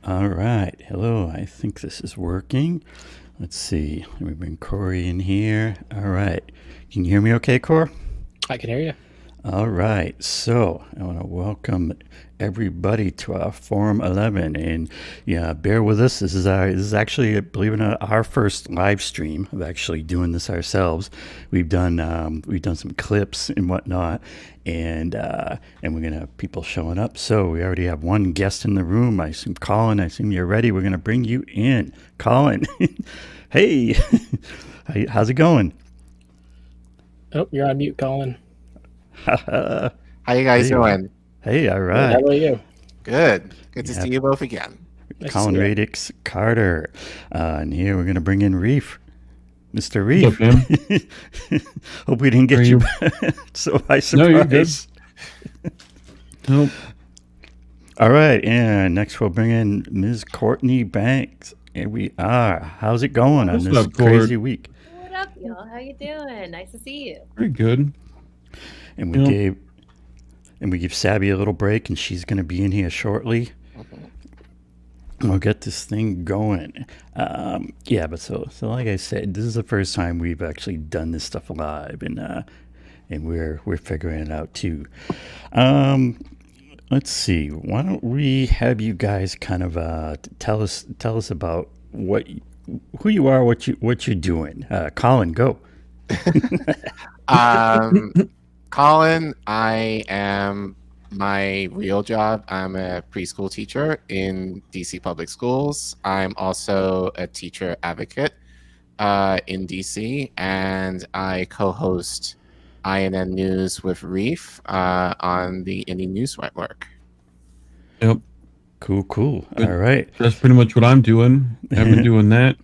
All right. Hello. I think this is working. Let's see. Let me bring Cory in here. All right. Can you hear me okay, Cor? I can hear you. All right. So I want to welcome everybody to our Forum 11. And yeah, bear with us. This is actually, believe it or not, our first live stream of actually doing this ourselves. We've done some clips and whatnot. And we're gonna have people showing up. So we already have one guest in the room. I assume Collin. I assume you're ready. We're gonna bring you in, Collin. Hey, how's it going? Oh, you're on mute, Collin. How you guys doing? Hey, all Good. right. How about you? Good. Good to see you both again. Nice to Collin see you. Radix-Carter. And here we're gonna bring in Reef. Mr. Reef. Hope we didn't get you so by surprise. No, you're good. Nope. All right, and next we'll bring in Ms. Courtney Banks. Here we are. How's it going on this crazy week? What up, y'all? How you doing? Nice to see you. Pretty good. And we gave Sabby a little break, and she's going to be in here shortly. We'll get this thing going. But so like I said, this is the first time we've actually done this stuff live, and we're figuring it out too. Let's see. Why don't we have you guys kind of tell us about who you are, what you're doing. Collin, go. Collin, I am my real job. I'm a preschool teacher in DC public schools. I'm also a teacher advocate in DC, and I co-host INN News with Reef on the Indie News Network. Yep. Cool. All right. That's pretty much what I'm doing. I've been doing that.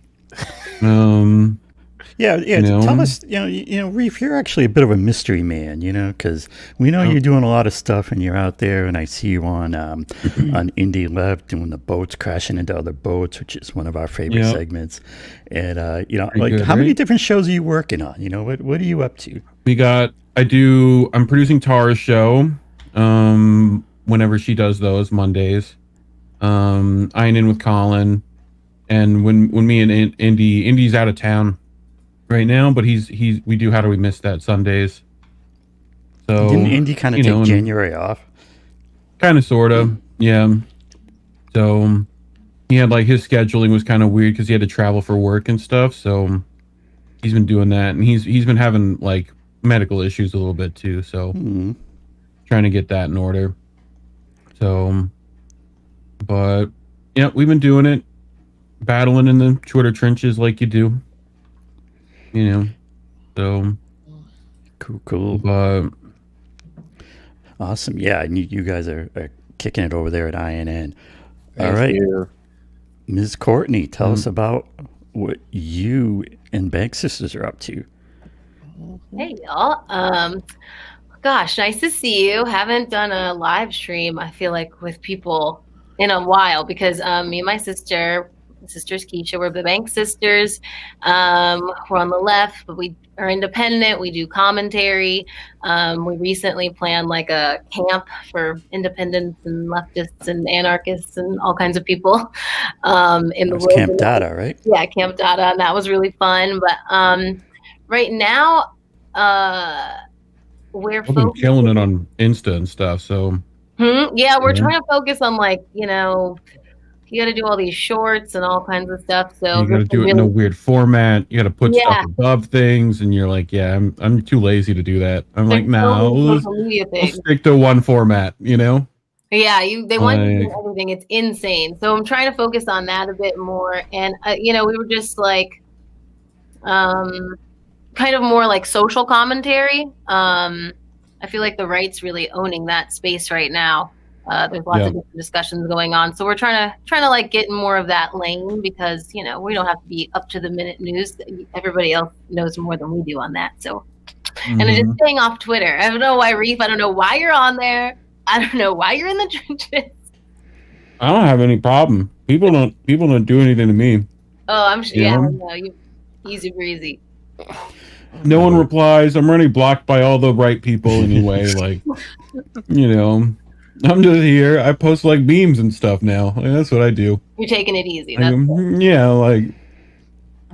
Yeah. Tell us, Reef, you're actually a bit of a mystery man, because we know you're doing a lot of stuff and you're out there, and I see you on Indie Left doing the boats crashing into other boats, which is one of our favorite segments. And how many different shows are you working on? What are you up to? I'm producing Tara's show, whenever she does those Mondays. INN with Collin, and when me and Indy's out of town right now, but we do How Do We Miss That Sundays. So didn't Indy kind of take January off? Kind of, sort of, yeah. So he had his scheduling was kind of weird because he had to travel for work and stuff. So he's been doing that, and he's been having medical issues a little bit too. So trying to get that in order. So, but yeah, we've been doing it, battling in the Twitter trenches like you do. So cool. But awesome, yeah. And you guys are kicking it over there at INN. All Thank right, you. Ms. Courtney, tell us about what you and Bank Sisters are up to. Hey, y'all. Gosh, nice to see you. Haven't done a live stream, I feel like, with people in a while because me and my sisters Keisha, we're the Bank Sisters. We're on the left, but we are independent. We do commentary. We recently planned a camp for independents and leftists and anarchists and all kinds of people in the world. Camp Data, right? Yeah, Camp Data, and that was really fun. But right now, we're killing it on Insta and stuff. So yeah, we're trying to focus on you got to do all these shorts and all kinds of stuff. So you got to do it in a weird format. You got to put stuff above things, and you're like, yeah, I'm too lazy to do that. I'm like, no, let's stick to one format. Yeah, they want you to do everything. It's insane. So I'm trying to focus on that a bit more. And we were just kind of more social commentary. I feel like the right's really owning that space right now. There's lots of different discussions going on, so we're trying to get in more of that lane because we don't have to be up to the minute news. Everybody else knows more than we do on that. So, and I'm just staying off Twitter. I don't know why, Reef. I don't know why you're on there. I don't know why you're in the trenches. I don't have any problem. People don't do anything to me. Oh, I'm sure. Yeah, no, you easy breezy. No one replies. I'm already blocked by all the right people anyway. I'm just here. I post like memes and stuff now. Like, that's what I do. You're taking it easy. Like, That's yeah, like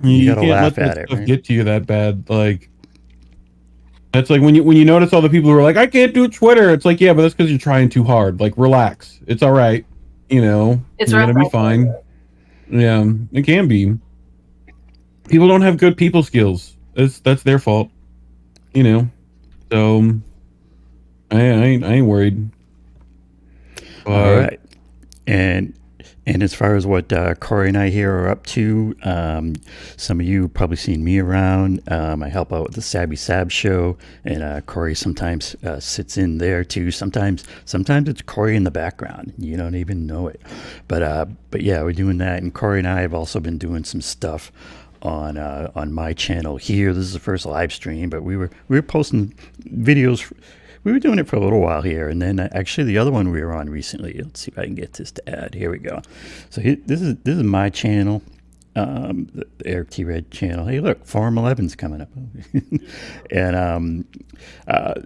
you gotta can't laugh let at that it, stuff right? get to you that bad. Like that's like when you notice all the people who are like, I can't do Twitter. It's like, yeah, but that's because you're trying too hard. Like, relax. It's all right. You know, It's you're gonna be rough. fine. Yeah, it can be. People don't have good people skills. That's their fault. You know, so I ain't worried. But, All right, and as far as what Cory and I here are up to, some of you probably seen me around. I help out with the Sabby Sab show, and Cory sometimes sits in there too. Sometimes it's Cory in the background. You don't even know it, but yeah, we're doing that. And Cory and I have also been doing some stuff on my channel here. This is the first live stream, but we were posting videos. We were doing it for a little while here, and then actually the other one we were on recently. Let's see if I can get this to add. Here we go. So this is my channel, the EricT Red channel. Hey, look, Forum 11's coming up, and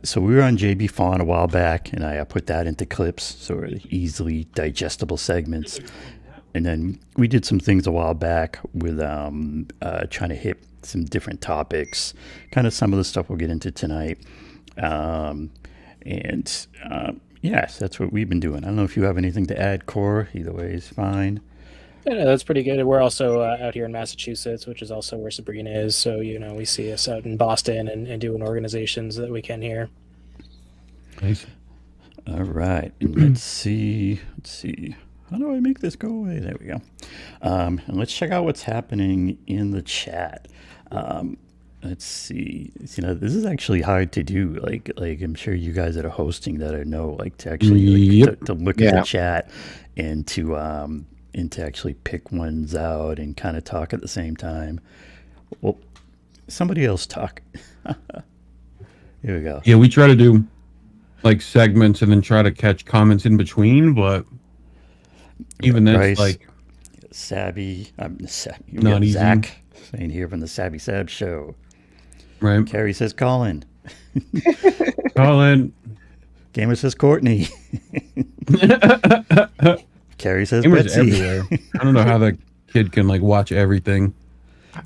so we were on JB Fawn a while back, and I put that into clips, so easily digestible segments. And then we did some things a while back with trying to hit some different topics, kind of some of the stuff we'll get into tonight. Yes, that's what we've been doing. I don't know if you have anything to add, Core. Either way is fine. Yeah, no, that's pretty good. We're also out here in Massachusetts, which is also where Sabrina is. So, we see us out in Boston and doing organizations that we can here. nice. All right. And let's see. How do I make this go away? There we go. And let's check out what's happening in the chat. Let's see. This is actually hard to do. Like I'm sure you guys that are hosting that I know, like to actually Yep. to look at the chat and to actually pick ones out and kind of talk at the same time. Well, somebody else talk. Here we go. Yeah, we try to do like segments and then try to catch comments in between, but even that's Bryce, like Sabby. We Not got easy. Zach saying here from the Sabby Sab show. right. Carrie says Collin. Collin. Gamer says Courtney. Carrie says Gamer's Betsy. everywhere. I don't know how that kid can like watch everything.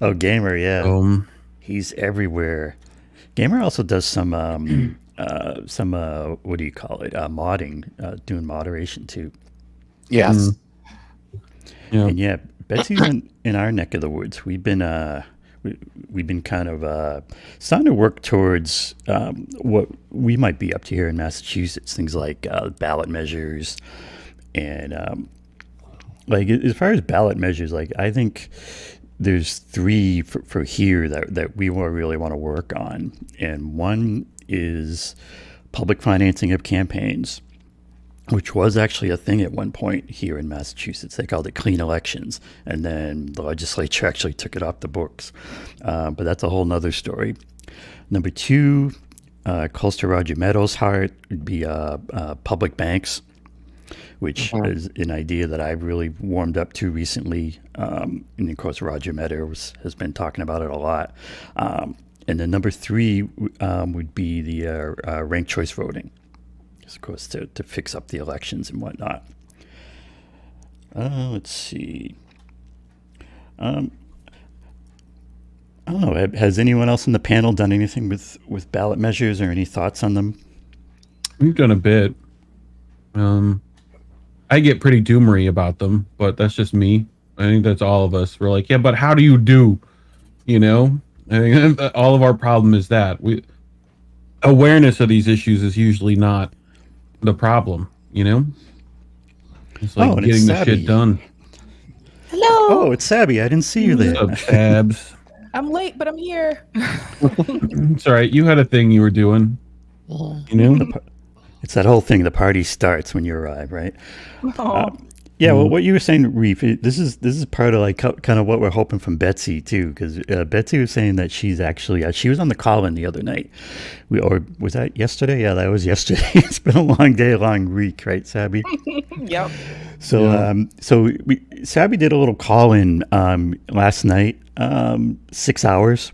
Oh, Gamer, yeah. He's everywhere. Gamer also does some what do you call it? Modding, doing moderation too. Yes. Yeah. And yeah, Betsy's in our neck of the woods. We've been kind of starting to work towards what we might be up to here in Massachusetts. Things like ballot measures, and like as far as ballot measures, like I think there's three for here that we really want to work on, and one is public financing of campaigns, which was actually a thing at one point here in Massachusetts. They called it clean elections, and then the legislature actually took it off the books. But that's a whole nother story. Number two, close to Roger Meadows' heart, would be public banks, which is an idea that I've really warmed up to recently. And of course, Roger Meadows has been talking about it a lot. And then number three would be the ranked choice voting. Of course, to fix up the elections and whatnot. Let's see. I don't know. Has anyone else in the panel done anything with ballot measures or any thoughts on them? We've done a bit. I get pretty doomery about them, but that's just me. I think that's all of us. We're like, yeah, but how do you do? You know, I think all of our problem is that awareness of these issues is usually not the problem. You know, it's like and getting it's the Sabby. shit done. Hello. Oh, it's Sabby. I didn't see you there. What's up, Tabs? I'm late, but I'm here. It's all right. You had a thing you were doing. You know, It's that whole thing. The party starts when you arrive, right? Oh, Yeah. Well, what you were saying, Reef, this is part of like kind of what we're hoping from Betsy too, because Betsy was saying that she's actually she was on the Collin the other night, or was that yesterday? Yeah, that was yesterday. It's been a long day, a long week, right, Sabby? yep. So, Sabby did a little Collin last night, 6 hours.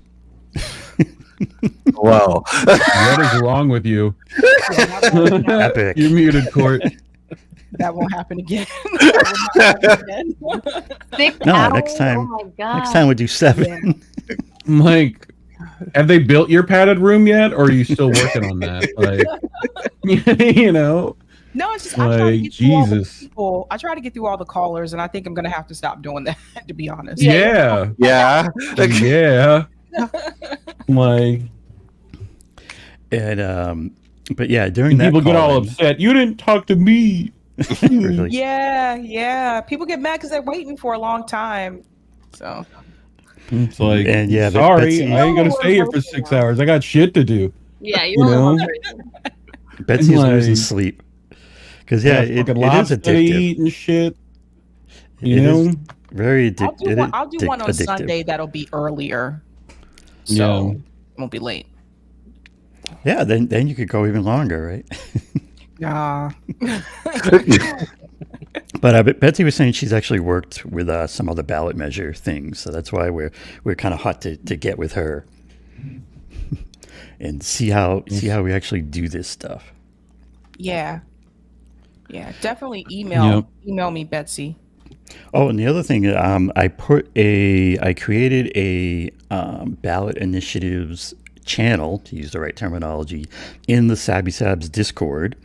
Whoa. what is wrong with you? Epic. You're muted, Court. That won't happen again. That will not happen again. 6 No, hours? next time- Oh my god. Next time we'll do 7. I'm like, have they built your padded room yet, or are you still working on that? Like, you know, No, it's just I try to like get through all the Jesus. people. I try to get through all the callers, and I think I'm gonna have to stop doing that. To be honest. Yeah, Yeah. yeah. Like, And but yeah, during and that people get all call-in- upset. You didn't talk to me. Really. Yeah. People get mad because they're waiting for a long time. So It's like, And yeah, but sorry, Betsy- I ain't gonna stay here for 6 hours. I got shit to do. Yeah, You know? Betsy's Like- losing sleep. Because yeah, it fucking is lobster to addictive. eat and shit. It You know? is very I'll addictive. do one. I'll do one on Sunday that'll be earlier, so Yeah. it won't be late. Yeah, then you could go even longer, right? Yeah. But Betsy was saying she's actually worked with some other ballot measure things, so that's why we're kind of hot to get with her and see how we actually do this stuff. Yeah. Definitely email me, Betsy. Oh, and the other thing, I created a ballot initiatives channel, to use the right terminology, in the Sabby Sabs Discord,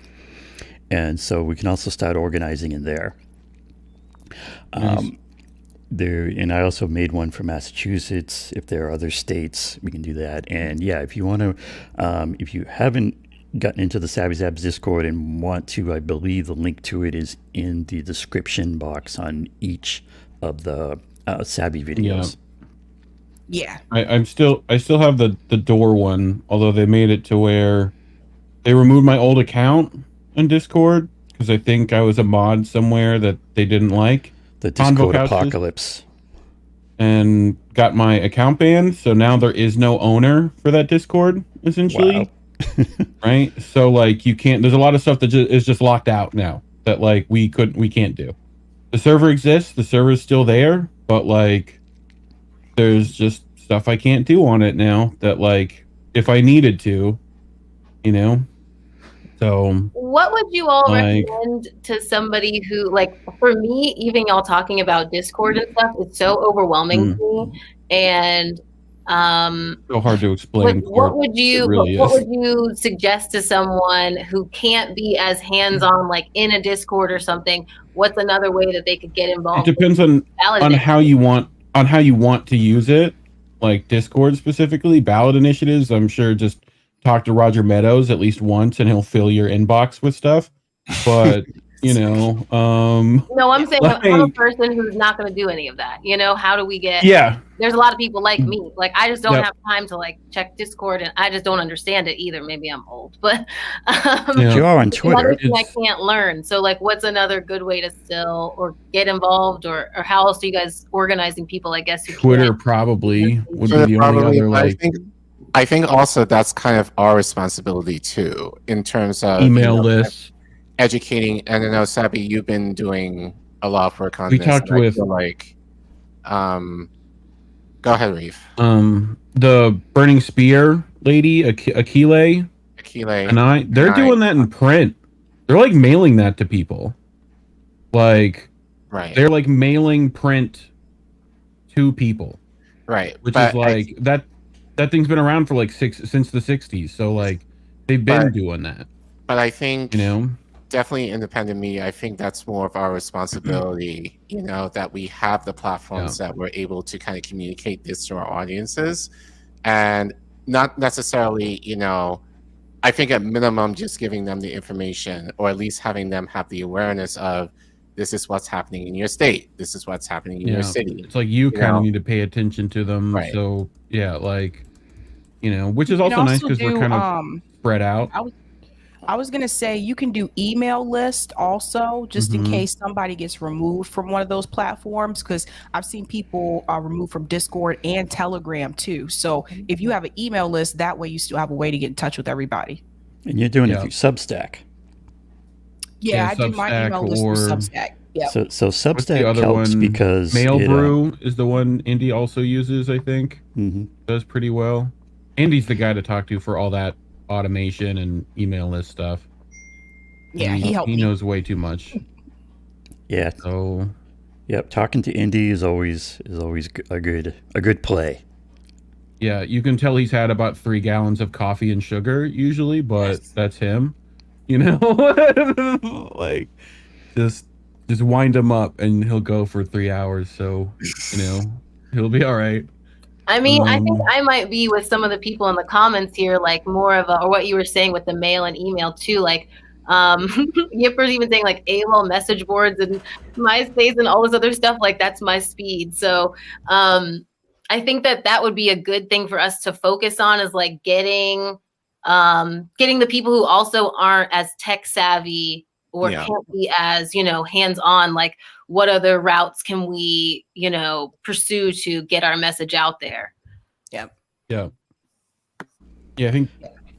and so we can also start organizing in there. Nice. And I also made one for Massachusetts. If there are other states, we can do that. And yeah, if you want to, if you haven't gotten into the Sabby Sabs Discord and want to, I believe the link to it is in the description box on each of the Sabby videos. Yeah. I still have the door one, although they made it to where they removed my old account in Discord because I think I was a mod somewhere that they didn't like. The Discord Convo couches. apocalypse. And got my account banned, so now there is no owner for that Discord, essentially. Wow. Right? So like you can't, there's a lot of stuff that is just locked out now that like we can't do. The server exists, the server is still there, but like there's just stuff I can't do on it now that like if I needed to, you know. So What would you all Like- recommend to somebody who, like, for me, even y'all talking about Discord and stuff, it's so overwhelming to me. And so hard to explain. what would you It really what is. would you suggest to someone who can't be as hands-on, like in a Discord or something? What's another way that they could get It involved? depends on Valid- how you want to use it, like Discord specifically. Ballot initiatives, I'm sure, just talk to Roger Meadows at least once and he'll fill your inbox with stuff, but you know, No, I'm saying I'm a like- person who's not going to do any of that. You know, how do we get? yeah, There's a lot of people like me. Like, I just don't Yep. have time to like check Discord, and I just don't understand it either. Maybe I'm old, but Yeah. But you are on it's another Twitter. thing I It's- can't learn. So, like, what's another good way to still or get involved, or how else are you guys organizing people? I guess who Twitter can't? probably would be Twitter the only probably, other but like I think also that's kind of our responsibility too, in terms of email lists. educating. And I know, Sabby, you've been doing a lot of work on We this. talked and I with- feel like, go ahead, Reef. The Burning Spear lady, Akile, Akile. and they're Nice. doing that in print. They're like mailing that to people. Like Right. they're like mailing print to people, Right. which But is like that thing's been around for like since the 60s. So like they've been But- doing that, but I think you know. definitely independent media. I think that's more of our responsibility, you know, that we have the platforms that we're able to kind of communicate this to our audiences, and not necessarily, you know, I think at minimum just giving them the information, or at least having them have the awareness of this is what's happening in your state, this is what's happening in Yeah. your city. It's like you kind know? of need to pay attention to them. Right. So yeah, like you know, which is You can also nice also because we're do, kind of spread out. I was gonna say you can do email list also, just in Mhm. case somebody gets removed from one of those platforms. Because I've seen people removed from Discord and Telegram too. So if you have an email list, that way you still have a way to get in touch with everybody. And you're doing Yeah. it through Substack. Yeah, Yeah, I do my Substack email list through or- Substack. Yeah. So What's the Substack other helps one? because Mail it, Brew is the one Indy also uses, I think. mhm. Does pretty well. Andy's the guy to talk to for all that automation and email list stuff. Yeah, And he helped He me. knows way too much. Yeah. So Yep. Talking to Indy is always a good play. yeah, you can tell he's had about 3 gallons of coffee and sugar usually, but that's him. You know, like just wind him up and he'll go for 3 hours. So he'll be all right. I mean, I think I might be with some of the people in the comments here, like more of or what you were saying with the mail and email too. Like, Yipper's even saying like AOL message boards and MySpace and all this other stuff. Like that's my speed. So, I think that would be a good thing for us to focus on is like getting the people who also aren't as tech savvy or can't be as, hands on, like what other routes can we, pursue to get our message out there? Yep. Yeah. I think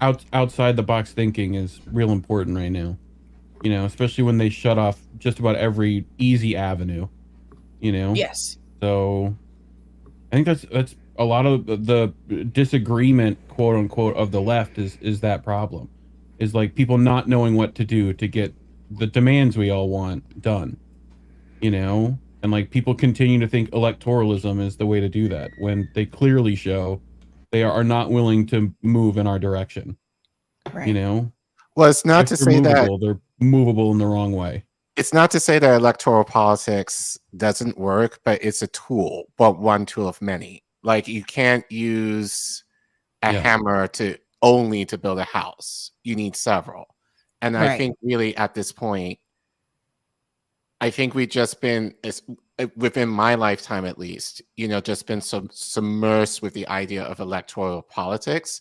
outside the box thinking is real important right now. Especially when they shut off just about every easy avenue. Yes. So I think that's a lot of the disagreement, quote unquote, of the left is that problem. Is like people not knowing what to do to get the demands we all want done. And like people continue to think electoralism is the way to do that when they clearly show they are not willing to move in our direction. Right. Well, it's not If to they're say that movable, they're movable in the wrong way. it's not to say that electoral politics doesn't work, but it's a tool, but one tool of many. Like you can't use a hammer to build a house. You need several. And I think really at this point, I think we've just been, within my lifetime at least, just been submersed with the idea of electoral politics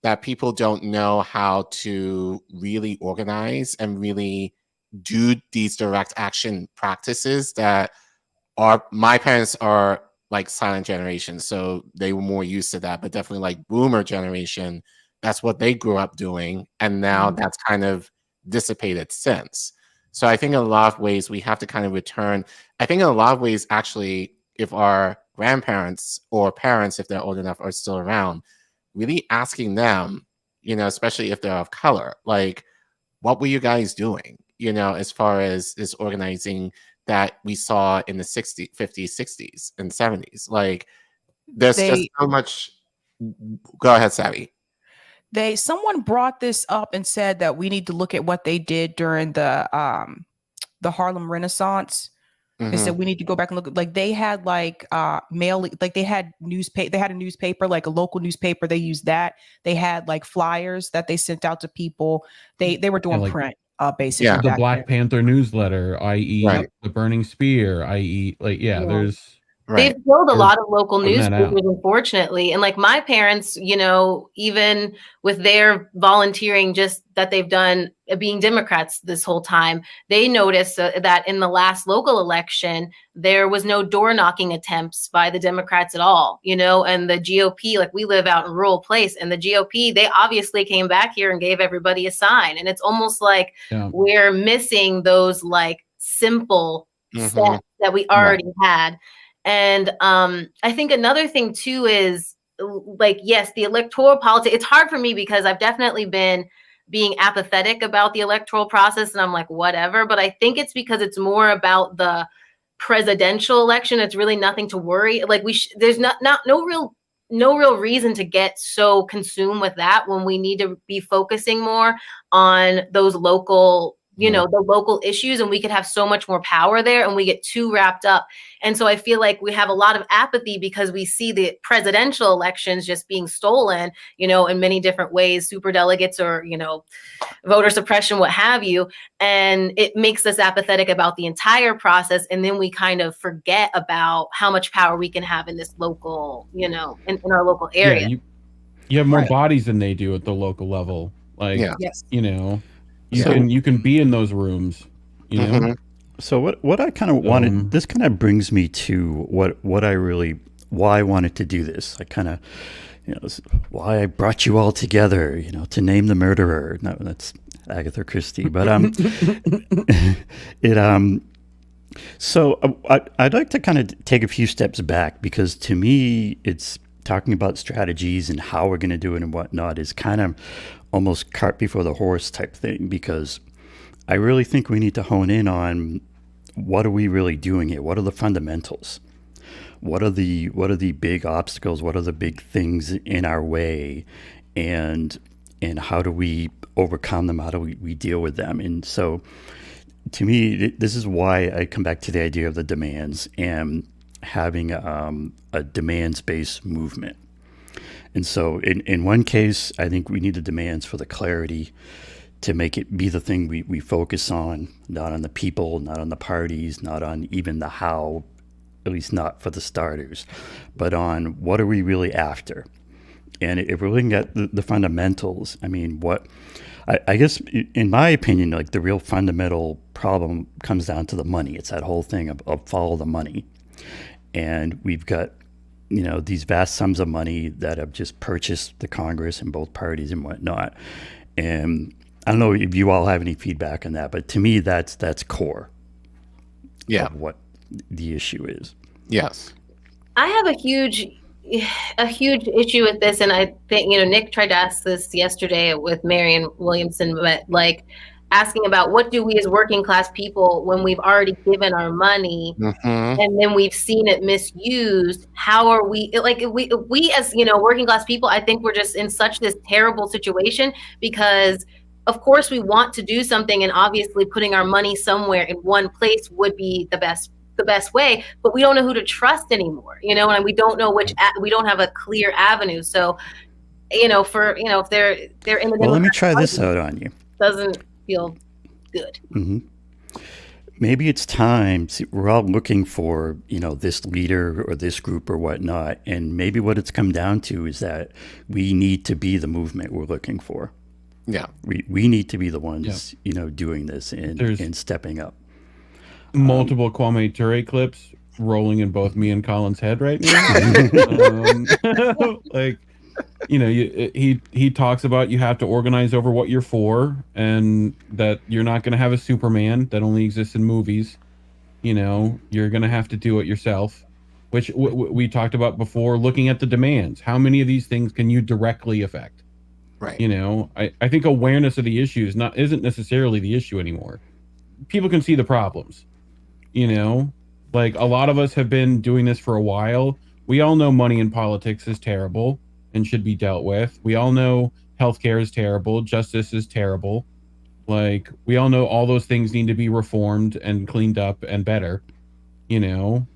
that people don't know how to really organize and really do these direct action practices that my parents are like silent generation, so they were more used to that, but definitely like boomer generation, that's what they grew up doing. And now that's kind of dissipated since. So I think in a lot of ways we have to kind of return. I think in a lot of ways, actually, if our grandparents or parents, if they're old enough, are still around, really asking them, especially if they're of color, like, what were you guys doing, as far as this organizing that we saw in the 60s, 50s, 60s, and 70s? Like, there's just so much. Go ahead, Savvy. Someone brought this up and said that we need to look at what they did during the Harlem Renaissance. They said we need to go back and look at, like, they had like mail, like they had a newspaper, like a local newspaper. They used that. They had like flyers that they sent out to people. They were doing print, basically. The Black Panther newsletter, i.e. the Burning Spear, i.e. there's. They've killed a lot of local newspapers, unfortunately. And like my parents, even with their volunteering, just that they've done being Democrats this whole time, they noticed that in the last local election, there was no door knocking attempts by the Democrats at all, and the GOP, like we live out in a rural place, and the GOP, they obviously came back here and gave everybody a sign. And it's almost like we're missing those like simple steps that we already had. And I think another thing too is like, yes, the electoral politics, it's hard for me because I've definitely been being apathetic about the electoral process and I'm like, whatever. But I think it's because it's more about the presidential election. It's really nothing to worry. Like there's no real reason to get so consumed with that when we need to be focusing more on those local, the local issues, and we could have so much more power there, and we get too wrapped up. And so I feel like we have a lot of apathy because we see the presidential elections just being stolen, in many different ways, super delegates or, voter suppression, what have you. And it makes us apathetic about the entire process. And then we kind of forget about how much power we can have in this local, in our local area. Yeah, you have more bodies than they do at the local level. Like, you can be in those rooms, So what I kind of wanted, this kind of brings me to why I wanted to do this. I kind of, why I brought you all together, to name the murderer. No, that's Agatha Christie. But so I'd like to kind of take a few steps back, because to me, it's talking about strategies and how we're going to do it and whatnot is kind of almost cart before the horse type thing, because I really think we need to hone in on what are we really doing here? What are the fundamentals? What are the big obstacles? What are the big things in our way? And how do we overcome them? How do we deal with them? And so to me, this is why I come back to the idea of the demands and having a demands-based movement. And so in one case, I think we need the demands for the clarity to make it be the thing we focus on, not on the people, not on the parties, not on even the how, at least not for the starters, but on what are we really after? And if we're looking at the fundamentals, I mean, I guess, in my opinion, like the real fundamental problem comes down to the money. It's that whole thing of follow the money. And we've got, these vast sums of money that have just purchased the Congress and both parties and whatnot. And I don't know if you all have any feedback on that, but to me, that's core of what the issue is. Yes. I have a huge issue with this, and I think Nick tried to ask this yesterday with Marion Williamson, but like asking about what do we as working class people, when we've already given our money and then we've seen it misused, how are we we as working class people, I think we're just in such this terrible situation because of course we want to do something, and obviously putting our money somewhere in one place would be the best way, but we don't know who to trust anymore, and we don't know we don't have a clear avenue. So, if they're in the well, let me try this out on you. Doesn't feel good. Maybe it's time. See, we're all looking for, this leader or this group or whatnot, and maybe what it's come down to is that we need to be the movement we're looking for. Yeah, we need to be the ones, doing this and stepping up. Multiple Kwame Ture clips rolling in both me and Collin's head right now. He talks about you have to organize over what you're for, and that you're not going to have a Superman that only exists in movies. You're going to have to do it yourself, which we talked about before, looking at the demands. How many of these things can you directly affect? Right. I think awareness of the issues isn't necessarily the issue anymore. People can see the problems. Like a lot of us have been doing this for a while. We all know money in politics is terrible and should be dealt with. We all know healthcare is terrible. Justice is terrible. Like we all know all those things need to be reformed and cleaned up and better. I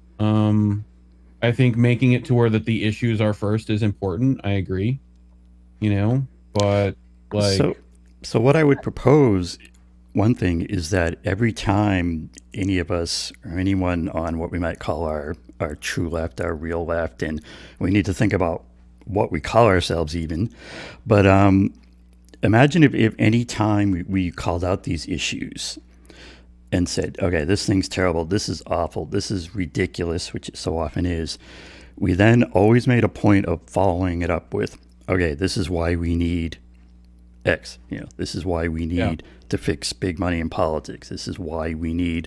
think making it to where that the issues are first is important. I agree. But like so what I would propose, one thing is that every time any of us or anyone on what we might call our true left, our real left, and we need to think about what we call ourselves even, but imagine if any time we called out these issues and said, okay, this thing's terrible, this is awful, this is ridiculous, which it so often is, we then always made a point of following it up with, okay, this is why we need X, this is why we need to fix big money in politics. This is why we need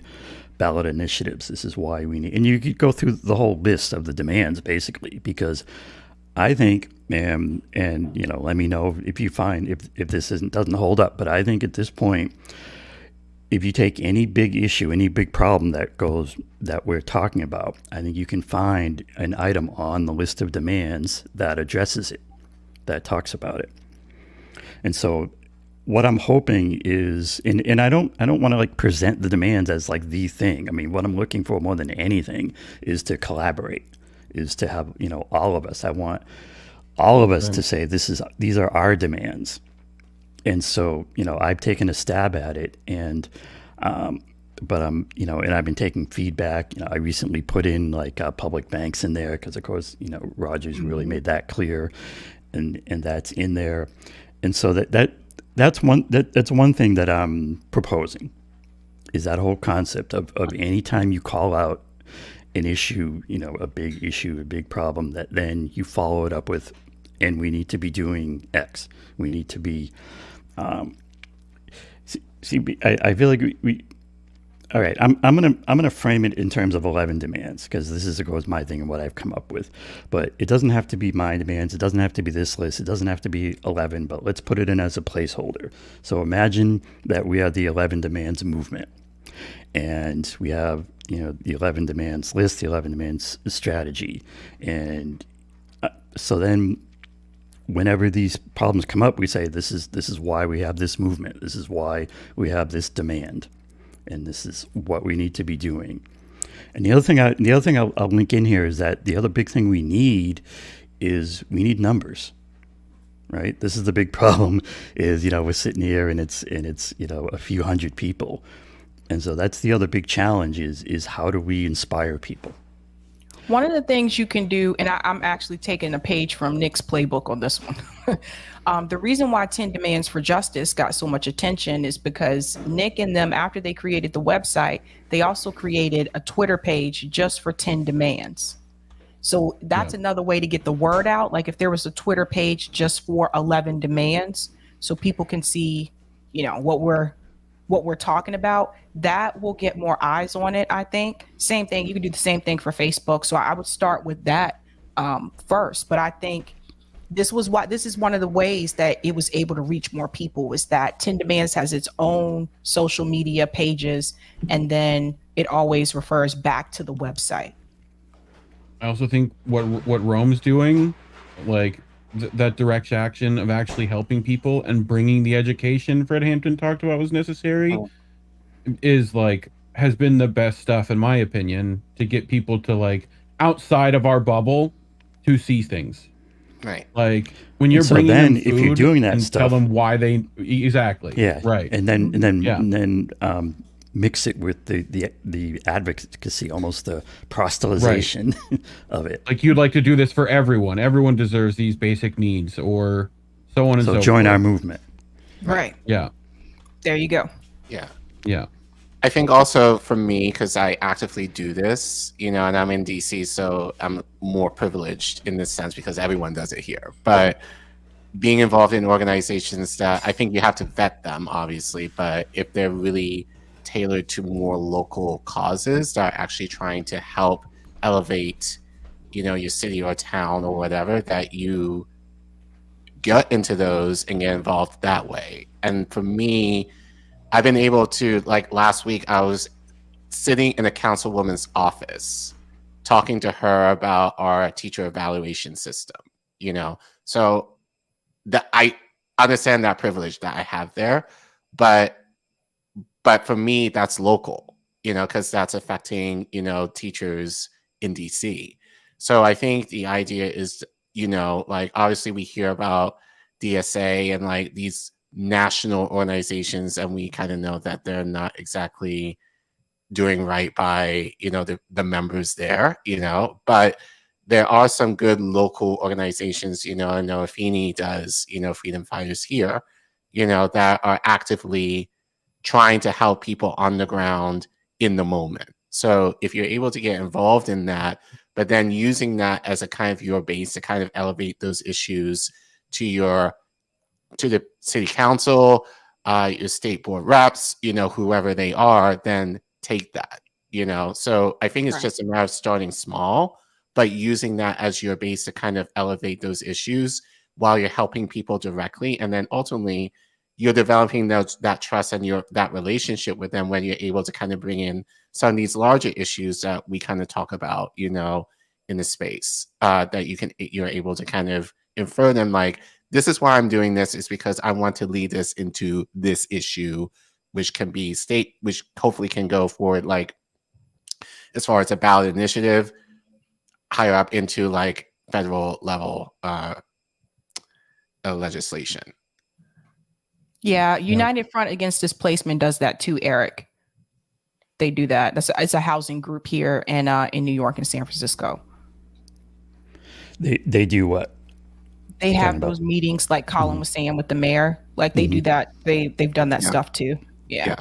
ballot initiatives. This is why we need, and you could go through the whole list of the demands basically, because I think, and let me know if you find if this doesn't hold up, but I think at this point, if you take any big issue, any big problem that we're talking about, I think you can find an item on the list of demands that addresses it, that talks about it. And so what I'm hoping is, and I don't want to present the demands as the thing. I mean, what I'm looking for more than anything is to collaborate, is to have, all of us. I want all of us to say these are our demands. And so, I've taken a stab at it, and but I'm, and I've been taking feedback. I recently put in public banks in there because, of course, Rogers really made that clear, and that's in there. And so that's one thing that I'm proposing, is that whole concept of any time you call out an issue, a big issue, a big problem, that then you follow it up with, and we need to be doing X. We need to be, I feel like we all right, I'm gonna frame it in terms of 11 demands, because this is, of course, my thing and what I've come up with. But it doesn't have to be my demands. It doesn't have to be this list. It doesn't have to be 11. But let's put it in as a placeholder. So imagine that we are the 11 demands movement, And we have, the 11 demands list, the 11 demands strategy. And so then whenever these problems come up, we say, this is why we have this movement. This is why we have this demand. And this is what we need to be doing. And the other thing I'll link in here is that the other big thing we need numbers, right? This is the big problem is, we're sitting here and it's a few hundred people. And so that's the other big challenge is how do we inspire people? One of the things you can do, and I'm actually taking a page from Nick's playbook on this one. The reason why 10 Demands for Justice got so much attention is because Nick and them, after they created the website, they also created a Twitter page just for 10 demands. So that's another way to get the word out. Like if there was a Twitter page just for 11 demands, so people can see, what we're talking about, that will get more eyes on it, I think. Same thing, you can do the same thing for Facebook. So I would start with that first. But I think this is one of the ways that it was able to reach more people, is that 10 Demands has its own social media pages, and then it always refers back to the website. I also think what Rome's doing, like that direct action of actually helping people and bringing the education Fred Hampton talked about was necessary, is like has been the best stuff in my opinion to get people to like outside of our bubble to see things. Right. Like when you're so bringing then them food if you're doing that and stuff, tell them why they exactly. Yeah. Right. And then mix it with the advocacy, almost the proselytization of it. Like you'd like to do this for everyone. Everyone deserves these basic needs, or so on and so forth. So join our movement. Right. Yeah. There you go. Yeah. Yeah. I think also for me, because I actively do this, and I'm in DC, so I'm more privileged in this sense because everyone does it here. But being involved in organizations that I think you have to vet them, obviously, but if they're really tailored to more local causes that are actually trying to help elevate, your city or town or whatever, that you get into those and get involved that way. And for me, I've been able to, like last week, I was sitting in a councilwoman's office talking to her about our teacher evaluation system, So I understand that privilege that I have there, but for me, that's local, because that's affecting, teachers in DC. So I think the idea is, like obviously we hear about DSA and like these national organizations, and we kind of know that they're not exactly doing right by, the members there, but there are some good local organizations, I know Afeni does, Freedom Fighters here, that are actively trying to help people on the ground in the moment. So if you're able to get involved in that, but then using that as a kind of your base to kind of elevate those issues to the city council, your state board reps, whoever they are, then take that, So I think it's just a matter of starting small, but using that as your base to kind of elevate those issues while you're helping people directly. And then ultimately, you're developing that trust and that relationship with them when you're able to kind of bring in some of these larger issues that we kind of talk about, in the space, that you're able to kind of infer them like, this is why I'm doing this, is because I want to lead this into this issue, which can be which hopefully can go forward, like as far as a ballot initiative, higher up into like federal level legislation. Yeah, United Front Against Displacement does that too, Eric. They do that. It's a housing group here in New York and San Francisco. They do what? They have those meetings, like Collin was saying, with the mayor. Like they do that. They've done that stuff too. Yeah.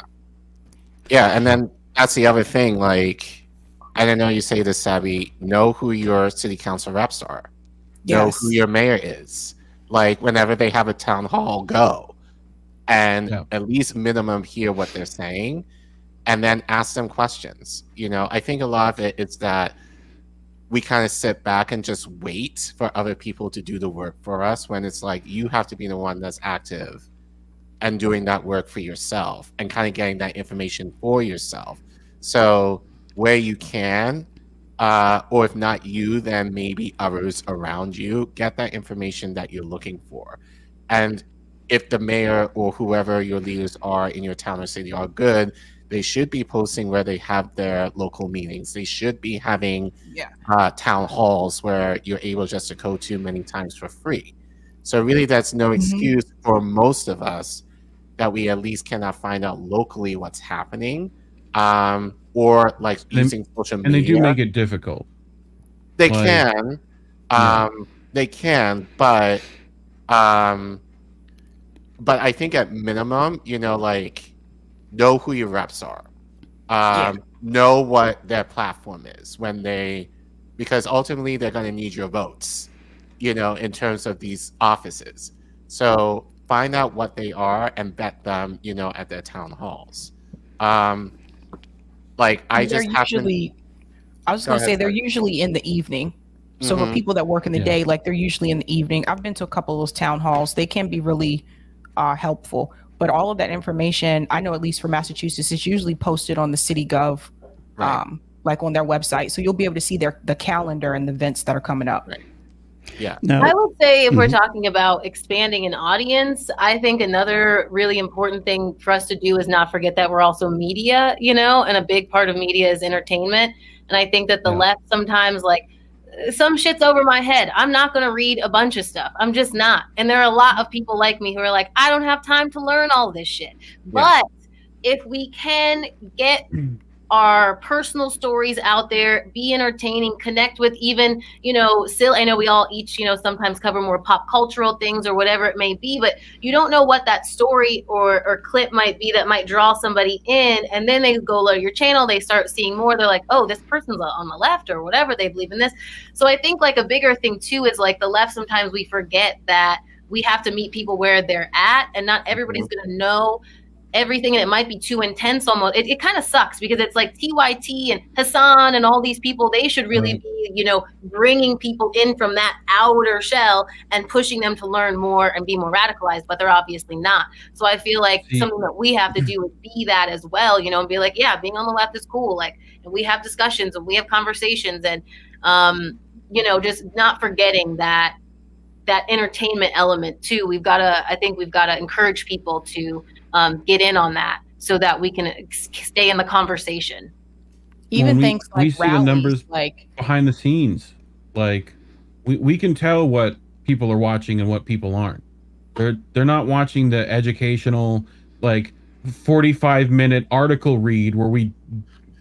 And then that's the other thing. Like, I don't know, you say this, Sabby. Know who your city council reps are. Know who your mayor is. Like, whenever they have a town hall, go. And at least minimum hear what they're saying, and then ask them questions. I think a lot of it is that we kind of sit back and just wait for other people to do the work for us, when it's like, you have to be the one that's active and doing that work for yourself and kind of getting that information for yourself. So where you can, or if not you, then maybe others around you, get that information that you're looking for. And if the mayor or whoever your leaders are in your town or city are good, they should be posting where they have their local meetings. They should be having town halls where you're able just to go to many times for free. So really that's no excuse for most of us that we at least cannot find out locally what's happening, or like using social media. And they do make it difficult. They can, but I think at minimum, you know, like know who your reps are, know what their platform is because ultimately they're going to need your votes, you know, in terms of these offices. So find out what they are and bet them, you know, at their town halls. Like I was just going to say they're usually in the evening. So for people that work in the day, like they're usually in the evening. I've been to a couple of those town halls. They can be really helpful. But all of that information, I know at least for Massachusetts, it's usually posted on the city gov, like on their website. So you'll be able to see the calendar and the events that are coming up. Right. Yeah. Now, I would say if we're talking about expanding an audience, I think another really important thing for us to do is not forget that we're also media, you know, and a big part of media is entertainment. And I think that the left sometimes like some shit's over my head. I'm not going to read a bunch of stuff. I'm just not. And there are a lot of people like me who are like, I don't have time to learn all this shit. But if we can get our personal stories out there, be entertaining, connect with even, you know, I know we all each, you know, sometimes cover more pop cultural things or whatever it may be, but you don't know what that story or clip might be that might draw somebody in. And then they go to your channel, they start seeing more. They're like, oh, this person's on the left or whatever. They believe in this. So I think like a bigger thing too is like the left, sometimes we forget that we have to meet people where they're at, and not everybody's going to know everything, and it might be too intense almost. It kind of sucks because it's like TYT and Hassan and all these people, they should really be, you know, bringing people in from that outer shell and pushing them to learn more and be more radicalized, but they're obviously not. So I feel like something that we have to do is be that as well, you know, and be like, yeah, being on the left is cool. Like, and we have discussions and we have conversations and, you know, just not forgetting that entertainment element too. I think we've got to encourage people to get in on that so that we can stay in the conversation. Even things like we see rallies, the numbers like behind the scenes. Like we can tell what people are watching and what people aren't. They're not watching the educational like 45-minute article read where we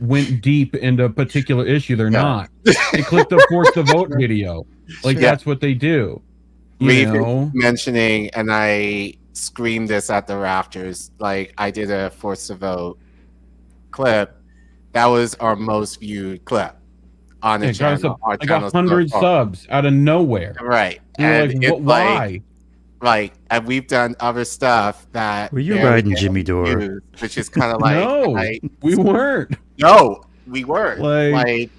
went deep into a particular issue. They're not. They click the force the vote video. Like that's what they do. Reef mentioning, and I screamed this at the rafters, like I did a force to vote clip. That was our most viewed clip on the channel. I got 100 subs out of nowhere. Right. And and like, why? Like, and we've done other stuff that were you riding Jimmy Dore? Which is kind of like, no, we weren't. No, we weren't. Like,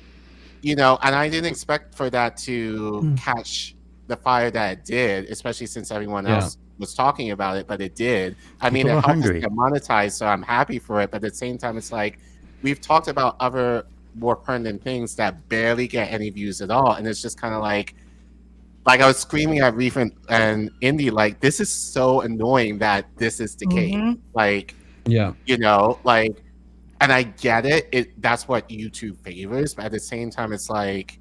you know, and I didn't expect for that to catch the fire that it did, especially since everyone else was talking about it, but it did. I mean, it helped us get monetized, so I'm happy for it. But at the same time, it's like we've talked about other more pertinent things that barely get any views at all, and it's just kind of like I was screaming at Reef and Indy, like, this is so annoying that this is the case. Like, you know, like, and I get it. That's what YouTube favors, but at the same time, it's like,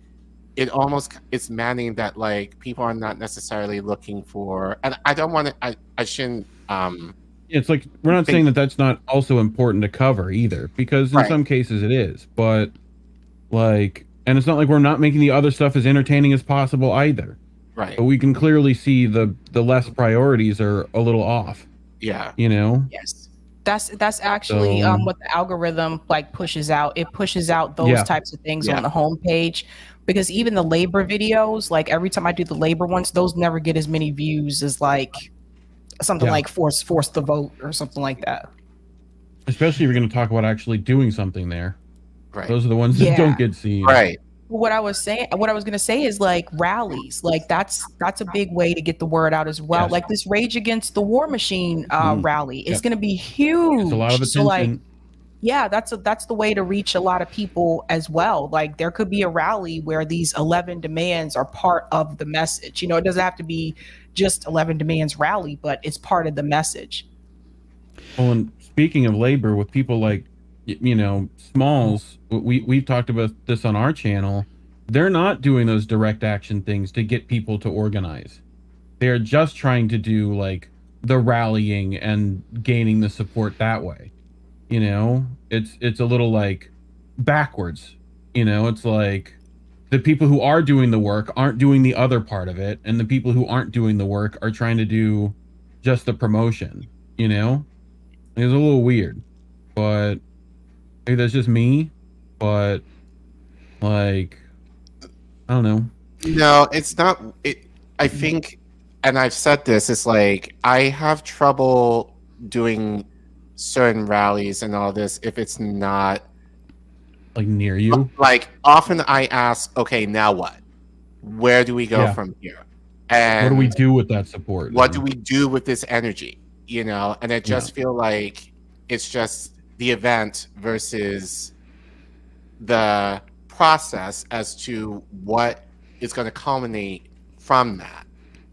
it's maddening that like people are not necessarily looking for, and I don't want to, I shouldn't, it's like, we're not saying that that's not also important to cover either, because in some cases it is, but like, and it's not like we're not making the other stuff as entertaining as possible either. Right. But we can clearly see the less priorities are a little off. Yeah. You know? Yes. That's actually what the algorithm like pushes out. It pushes out those types of things on the homepage, because even the labor videos, like every time I do the labor ones, those never get as many views as like something like force the vote or something like that. Especially if you're going to talk about actually doing something there. Right. Those are the ones that don't get seen. Right. what I was going to say is like rallies, like that's a big way to get the word out as well. Yes. Like this Rage Against the War Machine rally is Yep. going to be huge. There's a lot of attention. So like, yeah, that's the way to reach a lot of people as well. Like there could be a rally where these 11 demands are part of the message. You know, it doesn't have to be just 11 demands rally, but it's part of the message. Well, and speaking of labor, with people like, Smalls, we've talked about this on our channel. They're not doing those direct action things to get people to organize. They're just trying to do like the rallying and gaining the support that way. It's a little like backwards. It's like the people who are doing the work aren't doing the other part of it, and the people who aren't doing the work are trying to do just the promotion. It's a little weird, but maybe that's just me. But like, I don't know. No, it's not. I think, and I've said this, it's like I have trouble doing certain rallies and all this if it's not like near you. Like often I ask, okay, now what? Where do we go from here? And what do we do with that support? What do we do with this energy? And I just feel like it's just the event versus the process as to what is going to culminate from that,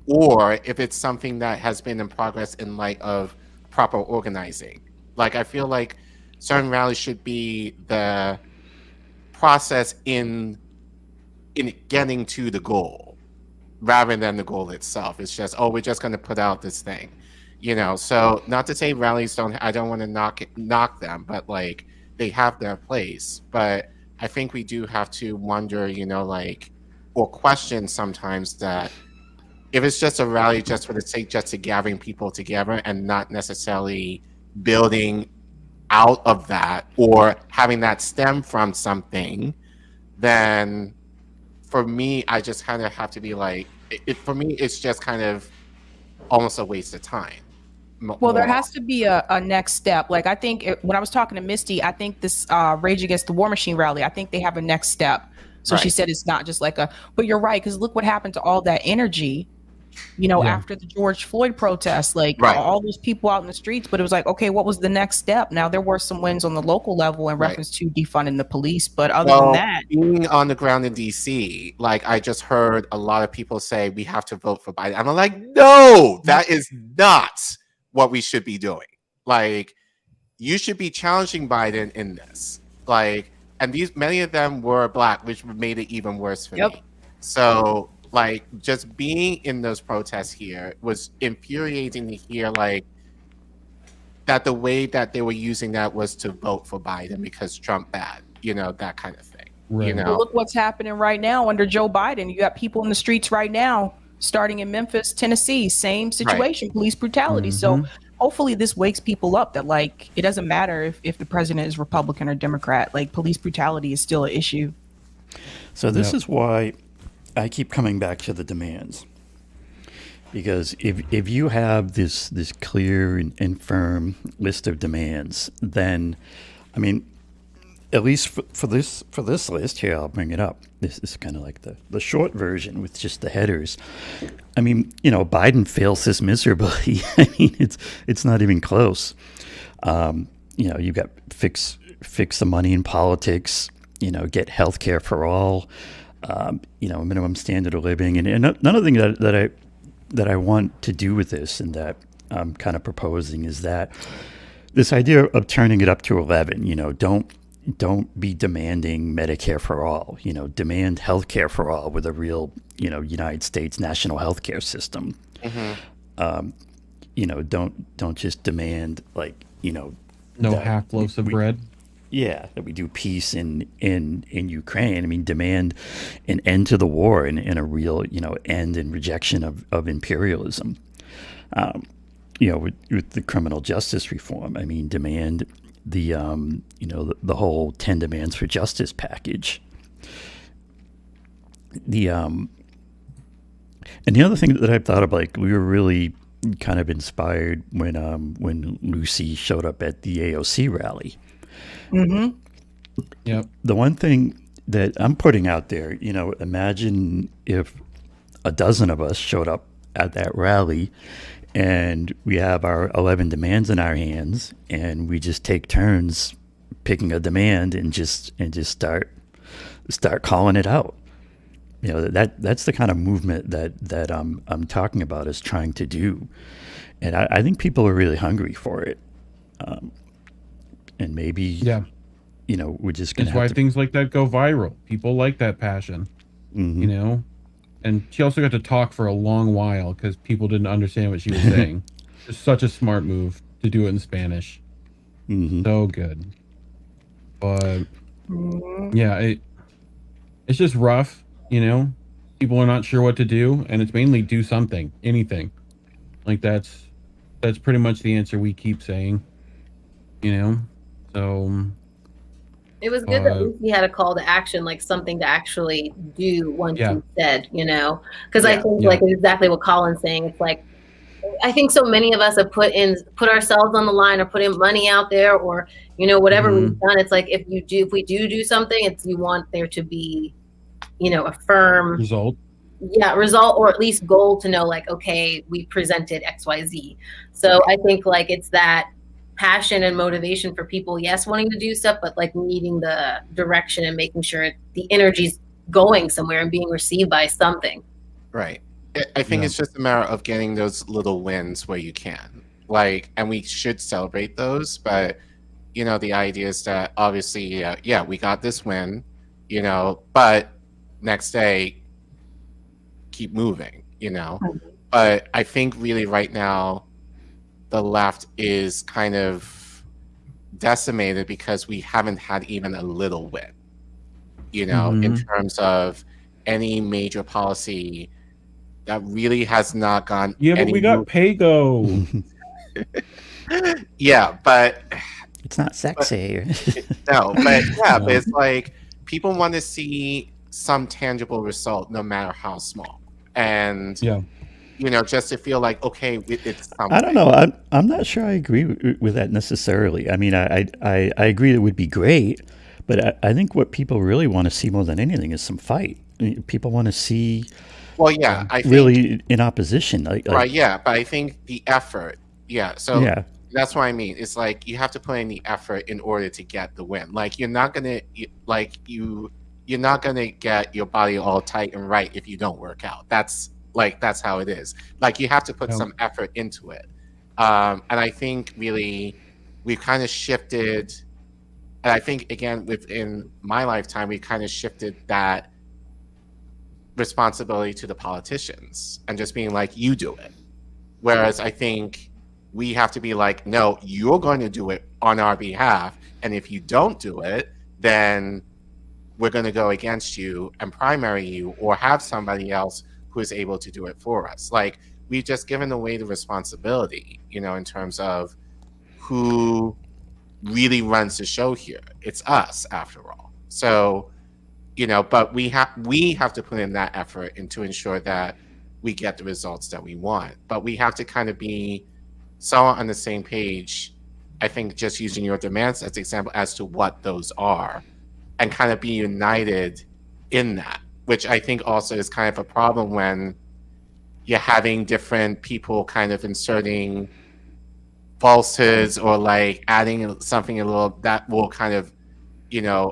or if it's something that has been in progress in light of proper organizing. Like I feel like certain rallies should be the process in getting to the goal rather than the goal itself. It's just, we're just going to put out this thing, so not to say rallies I don't want to knock them, but like they have their place. But I think we do have to wonder, or question sometimes that if it's just a rally just for the sake just of gathering people together and not necessarily building out of that or having that stem from something, then for me, I just kind of have to be like, for me, it's just kind of almost a waste of time. Well, there has to be a next step. Like I think when I was talking to Misty, I think this Rage Against the War Machine rally, I think they have a next step. So she said it's not just like but you're right, because look what happened to all that energy, after the George Floyd protests, like all those people out in the streets. But it was like, okay, what was the next step? Now there were some wins on the local level in reference to defunding the police, but other than that, being on the ground in DC, like I just heard a lot of people say we have to vote for Biden. I'm like, no, that is not what we should be doing. Like, you should be challenging Biden in this. Like, and many of them were Black, which made it even worse for me. So like just being in those protests here was infuriating to hear, like that the way that they were using that was to vote for Biden because Trump bad, that kind of thing. Right. Well, look what's happening right now under Joe Biden. You got people in the streets right now, starting in Memphis, Tennessee, same situation, police brutality. So hopefully this wakes people up that like, it doesn't matter if the president is Republican or Democrat, like police brutality is still an issue. So this is why I keep coming back to the demands, because if you have this clear and firm list of demands, then, I mean, at least for this list here, I'll bring it up. This is kind of like the short version with just the headers. I mean, Biden fails this miserably. I mean, it's not even close. You've got fix the money in politics. Get health care for all. Minimum standard of living, and another thing that I want to do with this, and that I'm kind of proposing, is that this idea of turning it up to 11. Don't be demanding Medicare for all. Demand health care for all with a real, United States national health care system. Don't just demand like, no half loaves of bread. Yeah, that we do peace in Ukraine. I mean, demand an end to the war and a real, end and rejection of imperialism. With the criminal justice reform, I mean, demand the the whole 10 demands for justice package. And the other thing that I've thought of, like, we were really kind of inspired when Lucy showed up at the AOC rally. Mm-hmm. Yep. The one thing that I'm putting out there. Imagine if a dozen of us showed up at that rally, and we have our 11 demands in our hands, and we just take turns picking a demand and just start calling it out. That's the kind of movement that I'm talking about, is trying to do, and I think people are really hungry for it, and maybe Yeah. We're just gonna That's why have to. things like that go viral. People like that passion, Mhm. And she also got to talk for a long while because people didn't understand what she was saying. It's such a smart move to do it in Spanish. Mhm. So good. But yeah, it's just rough, People are not sure what to do, and it's mainly do something, anything. Like that's pretty much the answer we keep saying, So It was good that Lucy had a call to action, like something to actually do once Yeah. you said, because I Yeah. think Yeah. like exactly what Collin's saying. It's like, I think so many of us have put ourselves on the line, or put in money out there, or, whatever we've done. It's like, if we do something, it's, you want there to be, a firm result. result, or at least goal to know, like, okay, we presented XYZ. So I think like it's that passion and motivation for people, yes, wanting to do stuff, but like needing the direction and making sure the energy's going somewhere and being received by something. Right. I think it's just a matter of getting those little wins where you can. And we should celebrate those, but the idea is that obviously, we got this win, but next day keep moving, But I think really right now the left is kind of decimated because we haven't had even a little win, in terms of any major policy that really has not gone. Yeah, but we got Pago. Yeah, but It's not sexy. no, but yeah, No. but it's like people want to see some tangible result, no matter how small, and Yeah. just to feel like, okay, it's something. I don't know. I'm not sure I agree with that necessarily. I mean, I agree it would be great, but I think what people really want to see more than anything is some fight. People want to see. Well, yeah, I think, really in opposition. right, yeah, but I think the effort, so Yeah. that's what I mean. It's like you have to put in the effort in order to get the win. Like you're not gonna you're not gonna get your body all tight and right if you don't work out. That's how it is. Like you have to put some effort into it. And I think really we've kind of shifted, and I think again within my lifetime we kind of shifted that responsibility to the politicians and just being like, you do it. Whereas I think we have to be like, no, you're going to do it on our behalf, and if you don't do it, then we're going to go against you and primary you, or have somebody else who is able to do it for us. Like we've just given away the responsibility, in terms of who really runs the show here. It's us after all. So, but we have to put in that effort and to ensure that we get the results that we want. But we have to kind of be so on the same page, I think, just using your demands as an example as to what those are, and kind of be united in that, which I think also is kind of a problem when you're having different people kind of inserting falsehoods or like adding something a little that will kind of,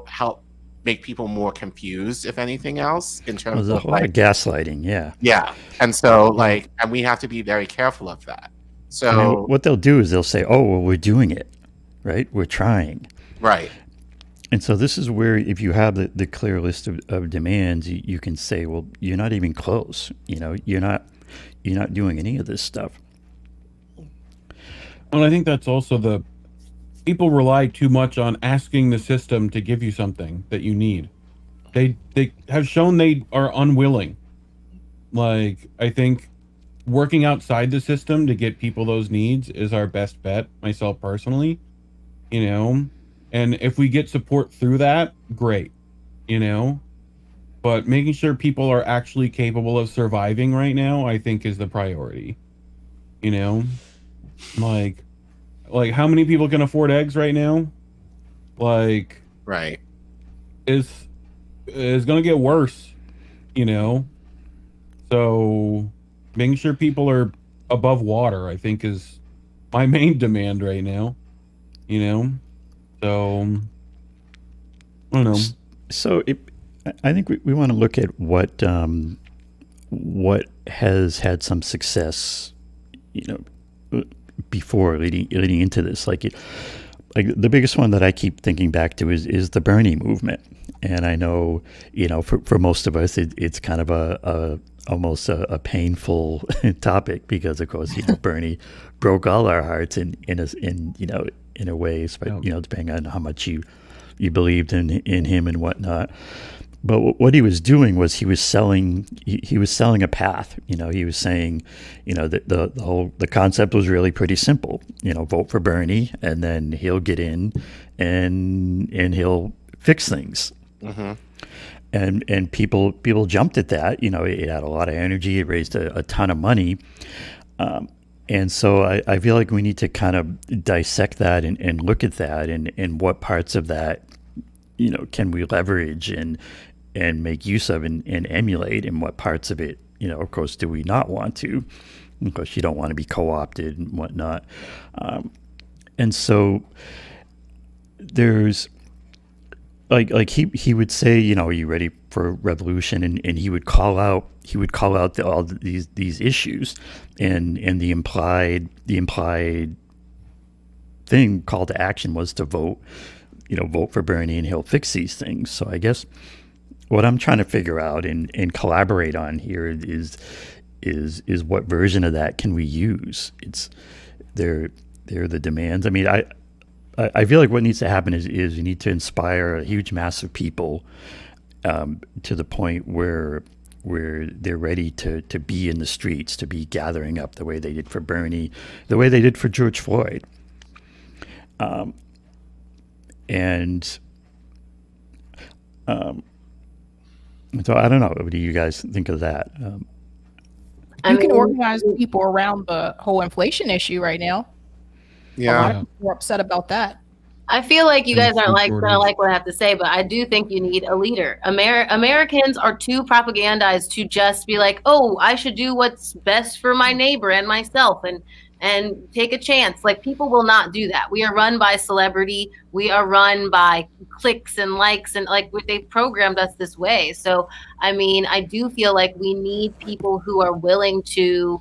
help make people more confused, if anything else, in terms There's of a lot of gaslighting. Yeah. yeah. And so and we have to be very careful of that. So I mean, what they'll do is they'll say, "Oh, well, we're doing it, right? We're trying." right. And so this is where, if you have the clear list of demands, you can say, "Well, you're not even close. You're not doing any of this stuff." Well, I think that's also people rely too much on asking the system to give you something that you need. They have shown they are unwilling. Like, I think working outside the system to get people those needs is our best bet, myself personally, and if we get support through that, great, but making sure people are actually capable of surviving right now, I think, is the priority. Like how many people can afford eggs right now? Like, Right. is is going to get worse, you know. So making sure people are above water, I think, is my main demand right now, you know. So I don't know. So I think we want to look at what has had some success, you know, before leading into this. Like the biggest one that I keep thinking back to is the Bernie movement. And I know, you know, for most of us, it's kind of almost a painful topic because, of course, you know, Bernie broke all our hearts in you know, in a way, you know, depending on how much you believed in him and whatnot. But what he was doing was he was selling a path. You know, he was saying, you know, that the concept was really pretty simple. You know, vote for Bernie, and then he'll get in, and he'll fix things. Mm-hmm. And people jumped at that. You know, it had a lot of energy. It raised a ton of money. And so I feel like we need to kind of dissect that and look at that and what parts of that, you know, can we leverage and make use of and emulate, and what parts of it, you know, of course, do we not want to? Of course, you don't want to be co-opted and whatnot. And so there's like he would say, you know, are you ready for revolution? And he would call out all these issues, and the implied thing, call to action, was to vote for Bernie and he'll fix these things. So I guess what I'm trying to figure out and collaborate on here is what version of that can we use? They're the demands. I mean, I feel like what needs to happen is you need to inspire a huge mass of people to the point where they're ready to be in the streets, to be gathering up the way they did for Bernie, the way they did for George Floyd. So I don't know. What do you guys think of that? You can organize people around the whole inflation issue right now. Yeah. A lot of people are upset about that. I feel like you guys aren't gonna like what I have to say, but I do think you need a leader. Americans are too propagandized to just be like, oh, I should do what's best for my neighbor and myself and take a chance. Like, people will not do that. We are run by celebrity. We are run by clicks and likes, and like they've programmed us this way. So, I mean, I do feel like we need people who are willing to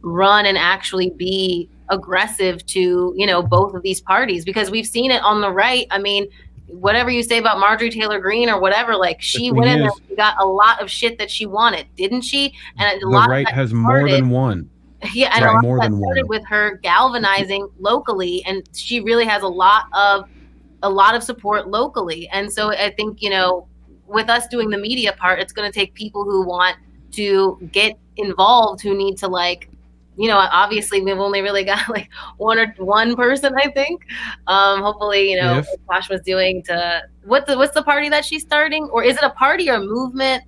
run and actually be aggressive to, you know, both of these parties, because we've seen it on the right. I mean, whatever you say about Marjorie Taylor Greene or whatever, like, she went in there and got a lot of shit that she wanted, didn't she? And the right has more than one. Yeah, and a lot of that started with her galvanizing locally, and she really has a lot of support locally. And so I think, you know, with us doing the media part, it's going to take people who want to get involved, who need to, like, you know, obviously we've only really got like one person, I think. Hopefully, you know, what Josh was doing to what's the party that she's starting, or is it a party or a movement?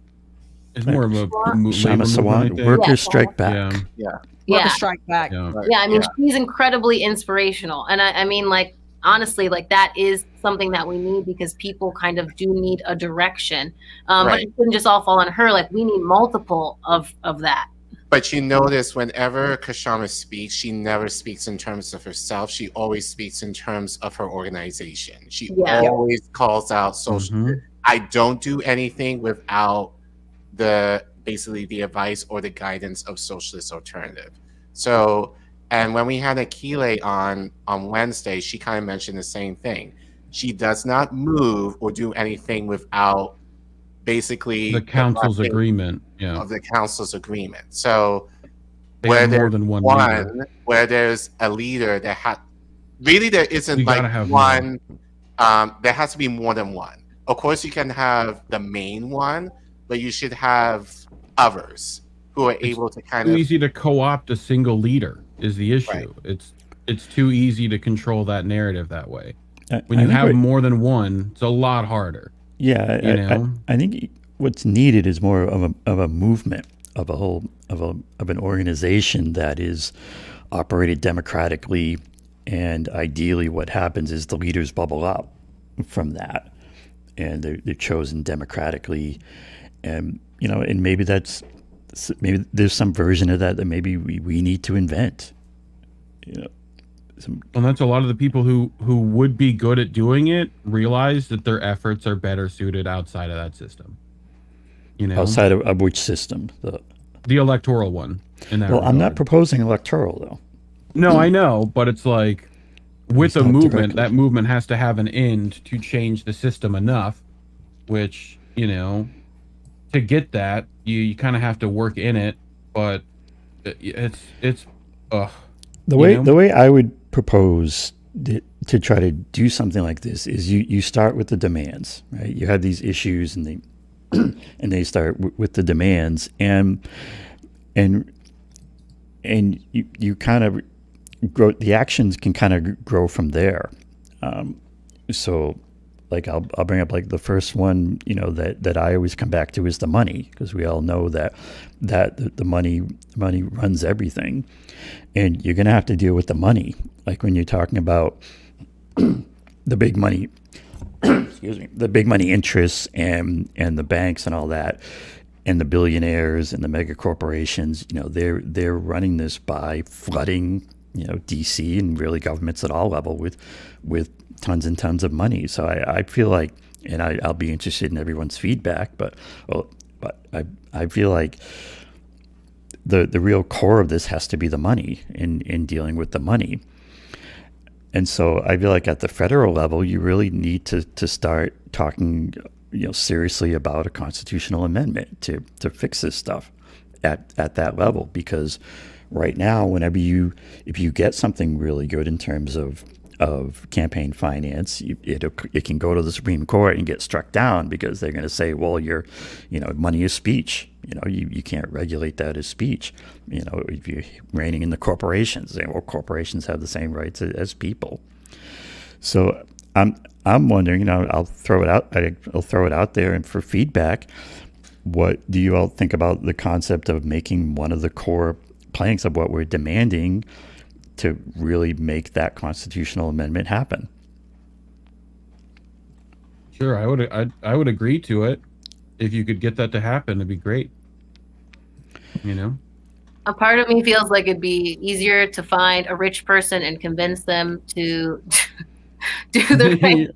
It's more of a Workers Strike Back. Workers Strike Back. I mean, she's incredibly inspirational, and I mean, like, honestly, like, that is something that we need, because people kind of do need a direction. But it couldn't just all fall on her. Like, we need multiple of that. But you notice whenever Kashama speaks, she never speaks in terms of herself. She always speaks in terms of her organization. She always calls out social. Mm-hmm. I don't do anything without basically the advice or the guidance of Socialist Alternative. So, and when we had Akile on Wednesday, she kind of mentioned the same thing. She does not move or do anything without basically the council's agreement. Of the council's agreement. So where there's more where there's a leader that there isn't like one. There has to be more than one. Of course, you can have the main one, but you should have others who are able to kind of. It's too easy to co-opt a single leader is the issue. Right. It's too easy to control that narrative that way. When you have more than one, it's a lot harder. Yeah, I think what's needed is more of a movement, of an organization that is operated democratically, and ideally, what happens is the leaders bubble up from that, and they're chosen democratically, and and maybe there's some version of that maybe we need to invent. And that's a lot of the people who would be good at doing it realize that their efforts are better suited outside of that system. Outside of which system? The electoral one. In that well, I'm not regard. proposing electoral though. No, I know, but it's like with a not movement, directly. that movement has to have an end to change the system enough, which, to get that, you kind of have to work in it, but it's the way I would propose to try to do something like this is you start with the demands, right? You have these issues and they start with the demands and you kind of grow, the actions can kind of grow from there. So like I'll bring up like the first one, that I always come back to is the money, because we all know that the money runs everything, and you're gonna have to deal with the money. Like when you're talking about the big money, excuse me, the big money interests and the banks and all that, and the billionaires and the mega corporations, they're running this by flooding, DC and really governments at all level with tons and tons of money. So I feel like, and I'll be interested in everyone's feedback, but I feel like the real core of this has to be the money in dealing with the money. And so I feel like at the federal level, you really need to start talking, seriously about a constitutional amendment to fix this stuff at that level. Because right now, if you get something really good in terms of campaign finance, it can go to the Supreme Court and get struck down because they're going to say, well, money is speech. You can't regulate that as speech. If you're reining in the corporations, corporations have the same rights as people. So I'm wondering, I'll throw it out there and for feedback. What do you all think about the concept of making one of the core planks of what we're demanding to really make that constitutional amendment happen? Sure, I would agree to it. If you could get that to happen, it'd be great. A part of me feels like it'd be easier to find a rich person and convince them to do the right.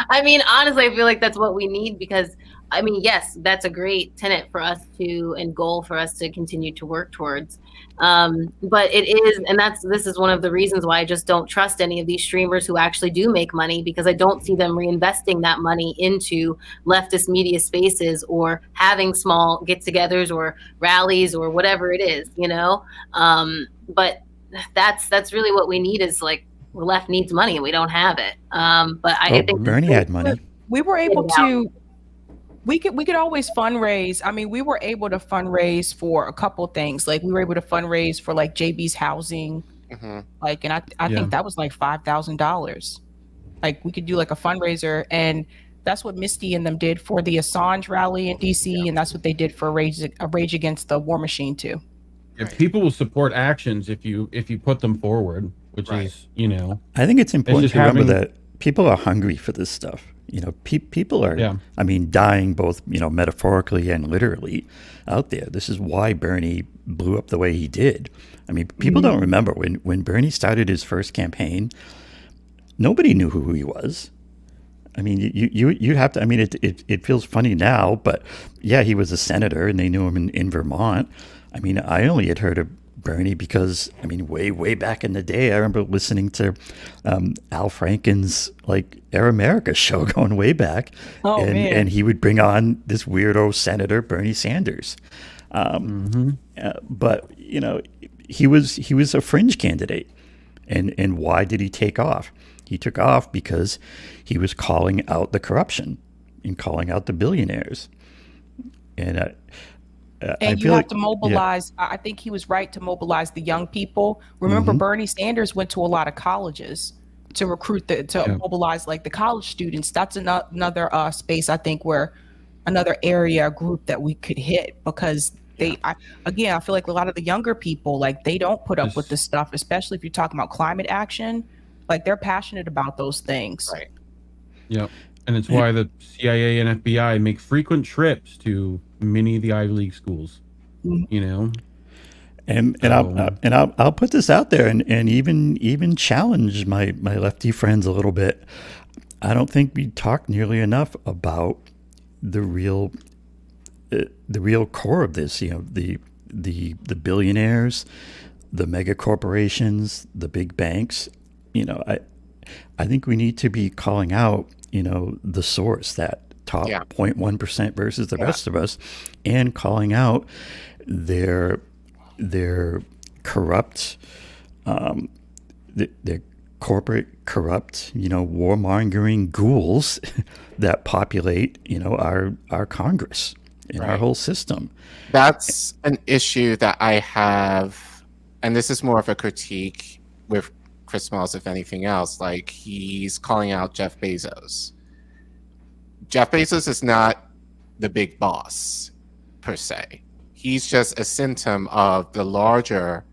I mean, honestly, I feel like that's what we need, because yes, that's a great tenet for us and goal for us to continue to work towards. But it is, and this is one of the reasons why I just don't trust any of these streamers who actually do make money, because I don't see them reinvesting that money into leftist media spaces or having small get-togethers or rallies or whatever it is, But that's really what we need, is like, the left needs money and we don't have it. But I think Bernie had money. We were able to. We could always fundraise. We were able to fundraise for a couple things. Like we were able to fundraise for like JB's housing. Mm-hmm. Like, and I think that was like $5,000. Like we could do like a fundraiser, and that's what Misty and them did for the Assange rally in DC, and that's what they did for Rage Against the War Machine too. If people will support actions if you put them forward, which is, I think it's important to remember having that people are hungry for this stuff. People are, dying both, metaphorically and literally out there. This is why Bernie blew up the way he did. People don't remember when Bernie started his first campaign, nobody knew who he was. You have to, it feels funny now, but yeah, he was a senator and they knew him in Vermont. I only had heard of Bernie because, way back in the day, I remember listening to Al Franken's Air America show going way back. Oh, man. And he would bring on this weirdo senator, Bernie Sanders. But, he was a fringe candidate. And why did he take off? He took off because he was calling out the corruption and calling out the billionaires. And you have to mobilize. I think he was right to mobilize the young people. Remember, Bernie Sanders went to a lot of colleges to recruit mobilize the college students. That's another space, I think, where another area group that we could hit, because I feel like a lot of the younger people, they don't put up with this stuff, especially if you're talking about climate action. They're passionate about those things. Right. Yep. And it's why the CIA and FBI make frequent trips to many of the Ivy League schools. You know, And I'll put this out there and even challenge my lefty friends a little bit. I don't think we talk nearly enough about the real core of this. You know, the billionaires, the mega corporations, the big banks. You know, I think we need to be calling out, you know, the source, that top 0.1% versus the rest of us, and calling out their corrupt, their corporate corrupt, you know, warmongering ghouls that populate, you know, our Congress and our whole system. That's an issue that I have, and this is more of a critique with Chris Smalls, if anything else. Like, he's calling out Jeff Bezos. Jeff Bezos is not the big boss per se. He's just a symptom of the larger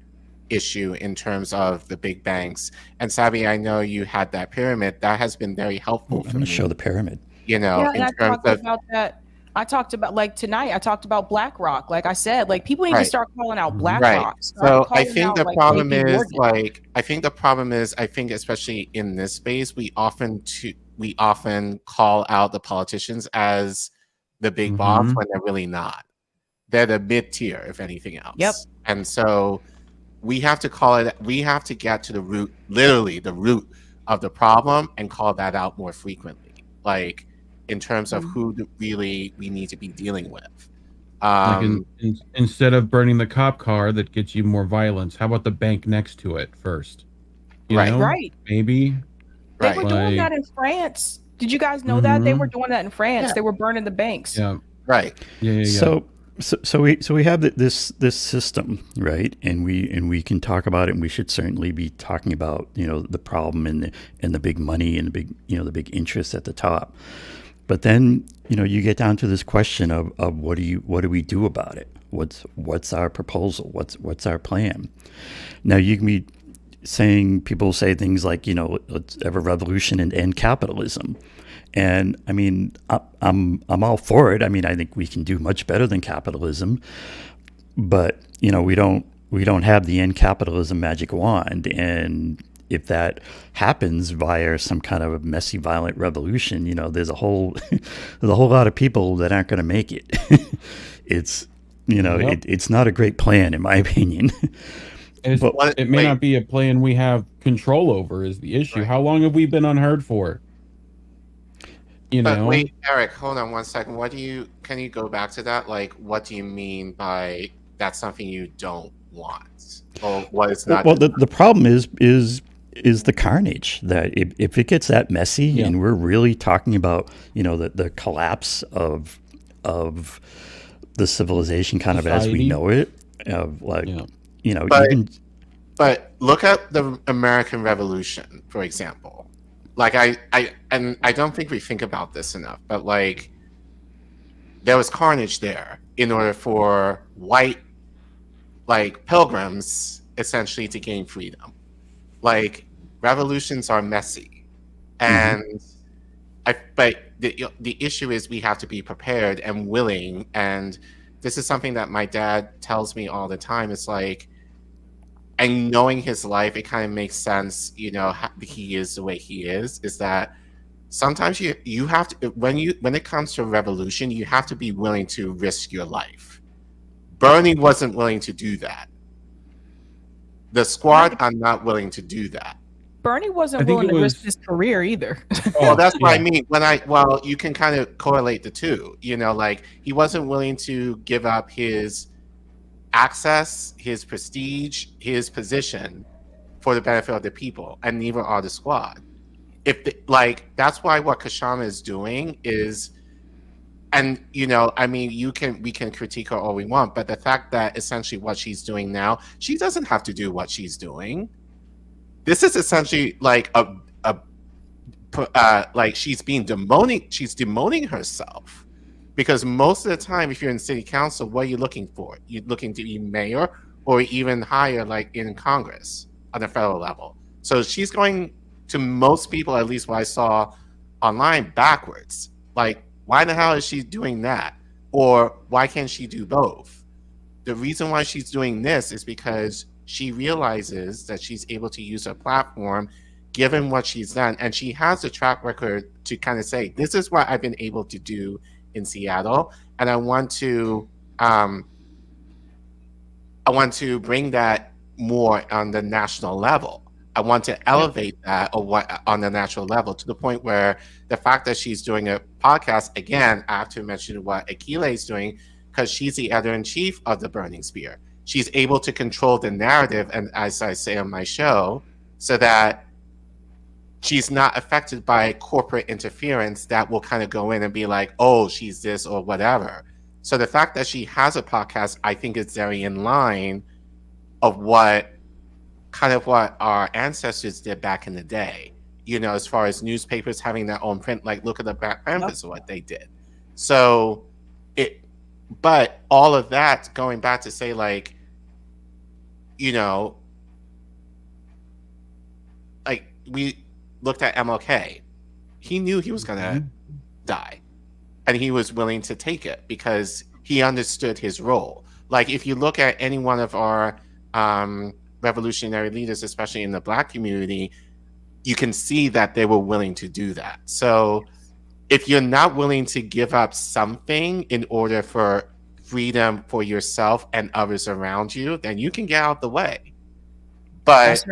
issue in terms of the big banks. And Sabi, I know you had that pyramid. That has been very helpful for me. I'm going to show the pyramid. You know, in terms of about that. I talked about, like, tonight, I talked about BlackRock. Like I said, like, people need to start calling out BlackRock. So I think the problem is, I think especially in this space, we often call out the politicians as the big boss when they're really not. They're the mid-tier, if anything else. Yep. And so we have to call it, we have to get to the root, literally the root of the problem, and call that out more frequently. Like, in terms of who really we need to be dealing with. Like instead of burning the cop car that gets you more violence, how about the bank next to it first? You know? Right. Maybe. They were doing that in France. Did you guys know that? They were doing that in France. They were burning the banks. Yeah. Right. Yeah. So we have this system, right? And we can talk about it, and we should certainly be talking about, you know, the problem and the big money and the big, you know, the big interest at the top. But then, you know, you get down to this question of what do we do about it? What's our proposal? What's our plan? Now, you can be saying, people say things like, you know, let's have a revolution and end capitalism. And I mean, I'm all for it. I mean, I think we can do much better than capitalism, but, you know, we don't have the end capitalism magic wand. And if that happens via some kind of a messy, violent revolution, you know, there's a whole lot of people that aren't going to make it. It's, you know, it's not a great plan, in my opinion. It may not be a plan we have control over is the issue. Right. How long have we been unheard for? You know? Wait, Eric, hold on one second. Can you go back to that? Like, what do you mean by that's something you don't want? Or what is not? Well, the problem is the carnage, that if it gets that messy, and we're really talking about, you know, the collapse of the civilization kind of as we know it, of like, you know, but look at the American Revolution, for example. Like, I don't think we think about this enough, but like, there was carnage there in order for white, like, pilgrims essentially to gain freedom. Like, revolutions are messy, and but the issue is we have to be prepared and willing. And this is something that my dad tells me all the time. It's like, and knowing his life, it kind of makes sense, you know, how he is the way he is that sometimes you have to, when it comes to a revolution, you have to be willing to risk your life. Bernie wasn't willing to do that. The squad are not willing to do that. Bernie wasn't willing to risk his career either. Well, that's what I mean. Well, you can kind of correlate the two. You know, like, he wasn't willing to give up his access, his prestige, his position for the benefit of the people, and neither are the squad. That's why what Kashama is doing is, and, you know, I mean, we can critique her all we want, but the fact that essentially what she's doing now, she doesn't have to do what she's doing. This is essentially like like she's demoting herself, because most of the time, if you're in city council, what are you looking for? You're looking to be mayor or even higher, like in Congress on the federal level. So she's going, to most people, at least what I saw online backwards. Like, why the hell is she doing that? Or why can't she do both? The reason why she's doing this is because she realizes that she's able to use her platform given what she's done. And she has a track record to kind of say, this is what I've been able to do in Seattle. And I want to bring that more on the national level. I want to elevate that on the national level to the point where the fact that she's doing a podcast, again, I have to mention what Akile is doing, because she's the editor-in-chief of the Burning Spear. She's able to control the narrative, and as I say on my show, so that she's not affected by corporate interference that will kind of go in and be like, oh, she's this or whatever. So the fact that she has a podcast, I think is very in line of what our ancestors did back in the day, you know, as far as newspapers having their own print, like look at the Black Panthers and what they did. So but all of that going back to say, like, you know, like we looked at MLK, he knew he was gonna die, and he was willing to take it because he understood his role. Like, if you look at any one of our revolutionary leaders, especially in the Black community, you can see that they were willing to do that. So if you're not willing to give up something in order for freedom for yourself and others around you, then you can get out of the way. But,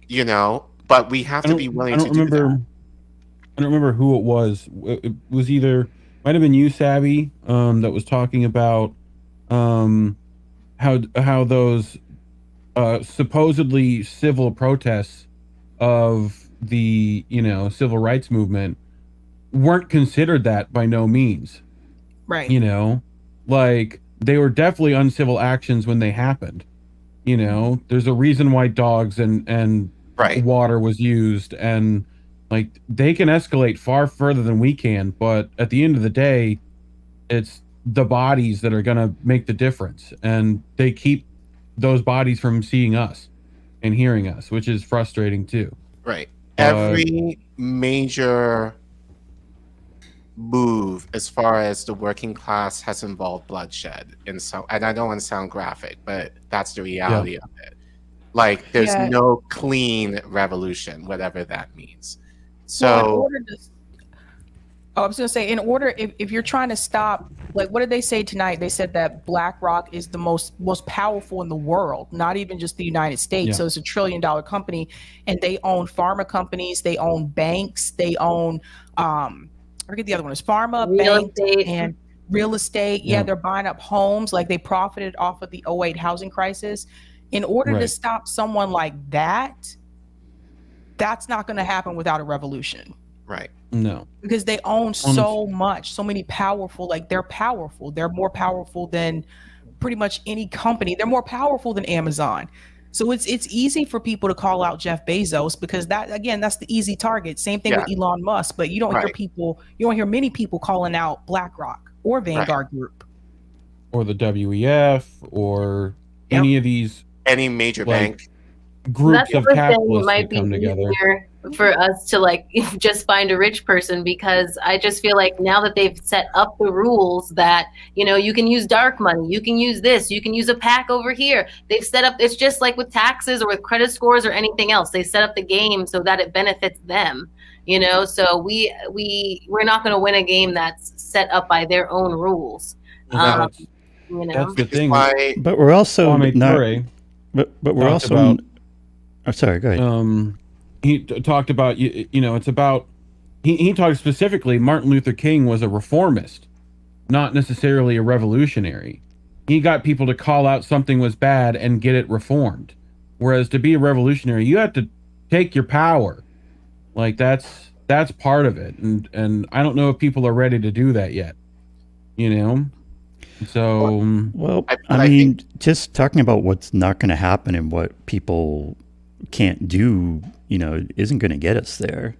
you know, but we have to be willing to do that. I don't remember who it was. It was might have been you, Savvy, that was talking about how those supposedly civil protests of the, you know, civil rights movement weren't considered that by no means. Right. You know, like, they were definitely uncivil actions when they happened. You know, there's a reason why dogs and water was used, and like, they can escalate far further than we can, but at the end of the day, it's the bodies that are going to make the difference, and they keep those bodies from seeing us and hearing us, which is frustrating too. Right. Every major move as far as the working class has involved bloodshed, and I don't want to sound graphic, but that's the reality of it. Like, there's no clean revolution, whatever that means. So I was going to say, if you're trying to stop, like, what did they say tonight? They said that BlackRock is the most powerful in the world, not even just the United States. Yeah. So it's $1 trillion company, and they own pharma companies, they own banks, they own, I forget the other one, is pharma, banks, and real estate. Yeah, they're buying up homes. Like, they profited off of the 2008 housing crisis. In order to stop someone like that, that's not going to happen without a revolution. Right. No. Because they own so much, so many powerful, like, they're powerful. They're more powerful than pretty much any company. They're more powerful than Amazon. So it's easy for people to call out Jeff Bezos, because that's the easy target. Same thing with Elon Musk, but you don't hear many people calling out BlackRock or Vanguard Group. Or the WEF or any of these. Any major bank. Groups of capitalists that come together. For us to, like, just find a rich person, because I just feel like now that they've set up the rules that, you know, you can use dark money, you can use this, you can use a PAC over here. They've set up, it's just like with taxes or with credit scores or anything else. They set up the game so that it benefits them, you know. So we're not going to win a game that's set up by their own rules. You know, that's the thing. But we're also not. But we're also. Oh, sorry. Go ahead. He talked about, you know, it's about, he talked specifically, Martin Luther King was a reformist, not necessarily a revolutionary. He got people to call out something was bad and get it reformed. Whereas to be a revolutionary, you have to take your power. Like, that's part of it. And I don't know if people are ready to do that yet, you know? So, well, I mean, just talking about what's not going to happen and what people can't do, you know, isn't going to get us there.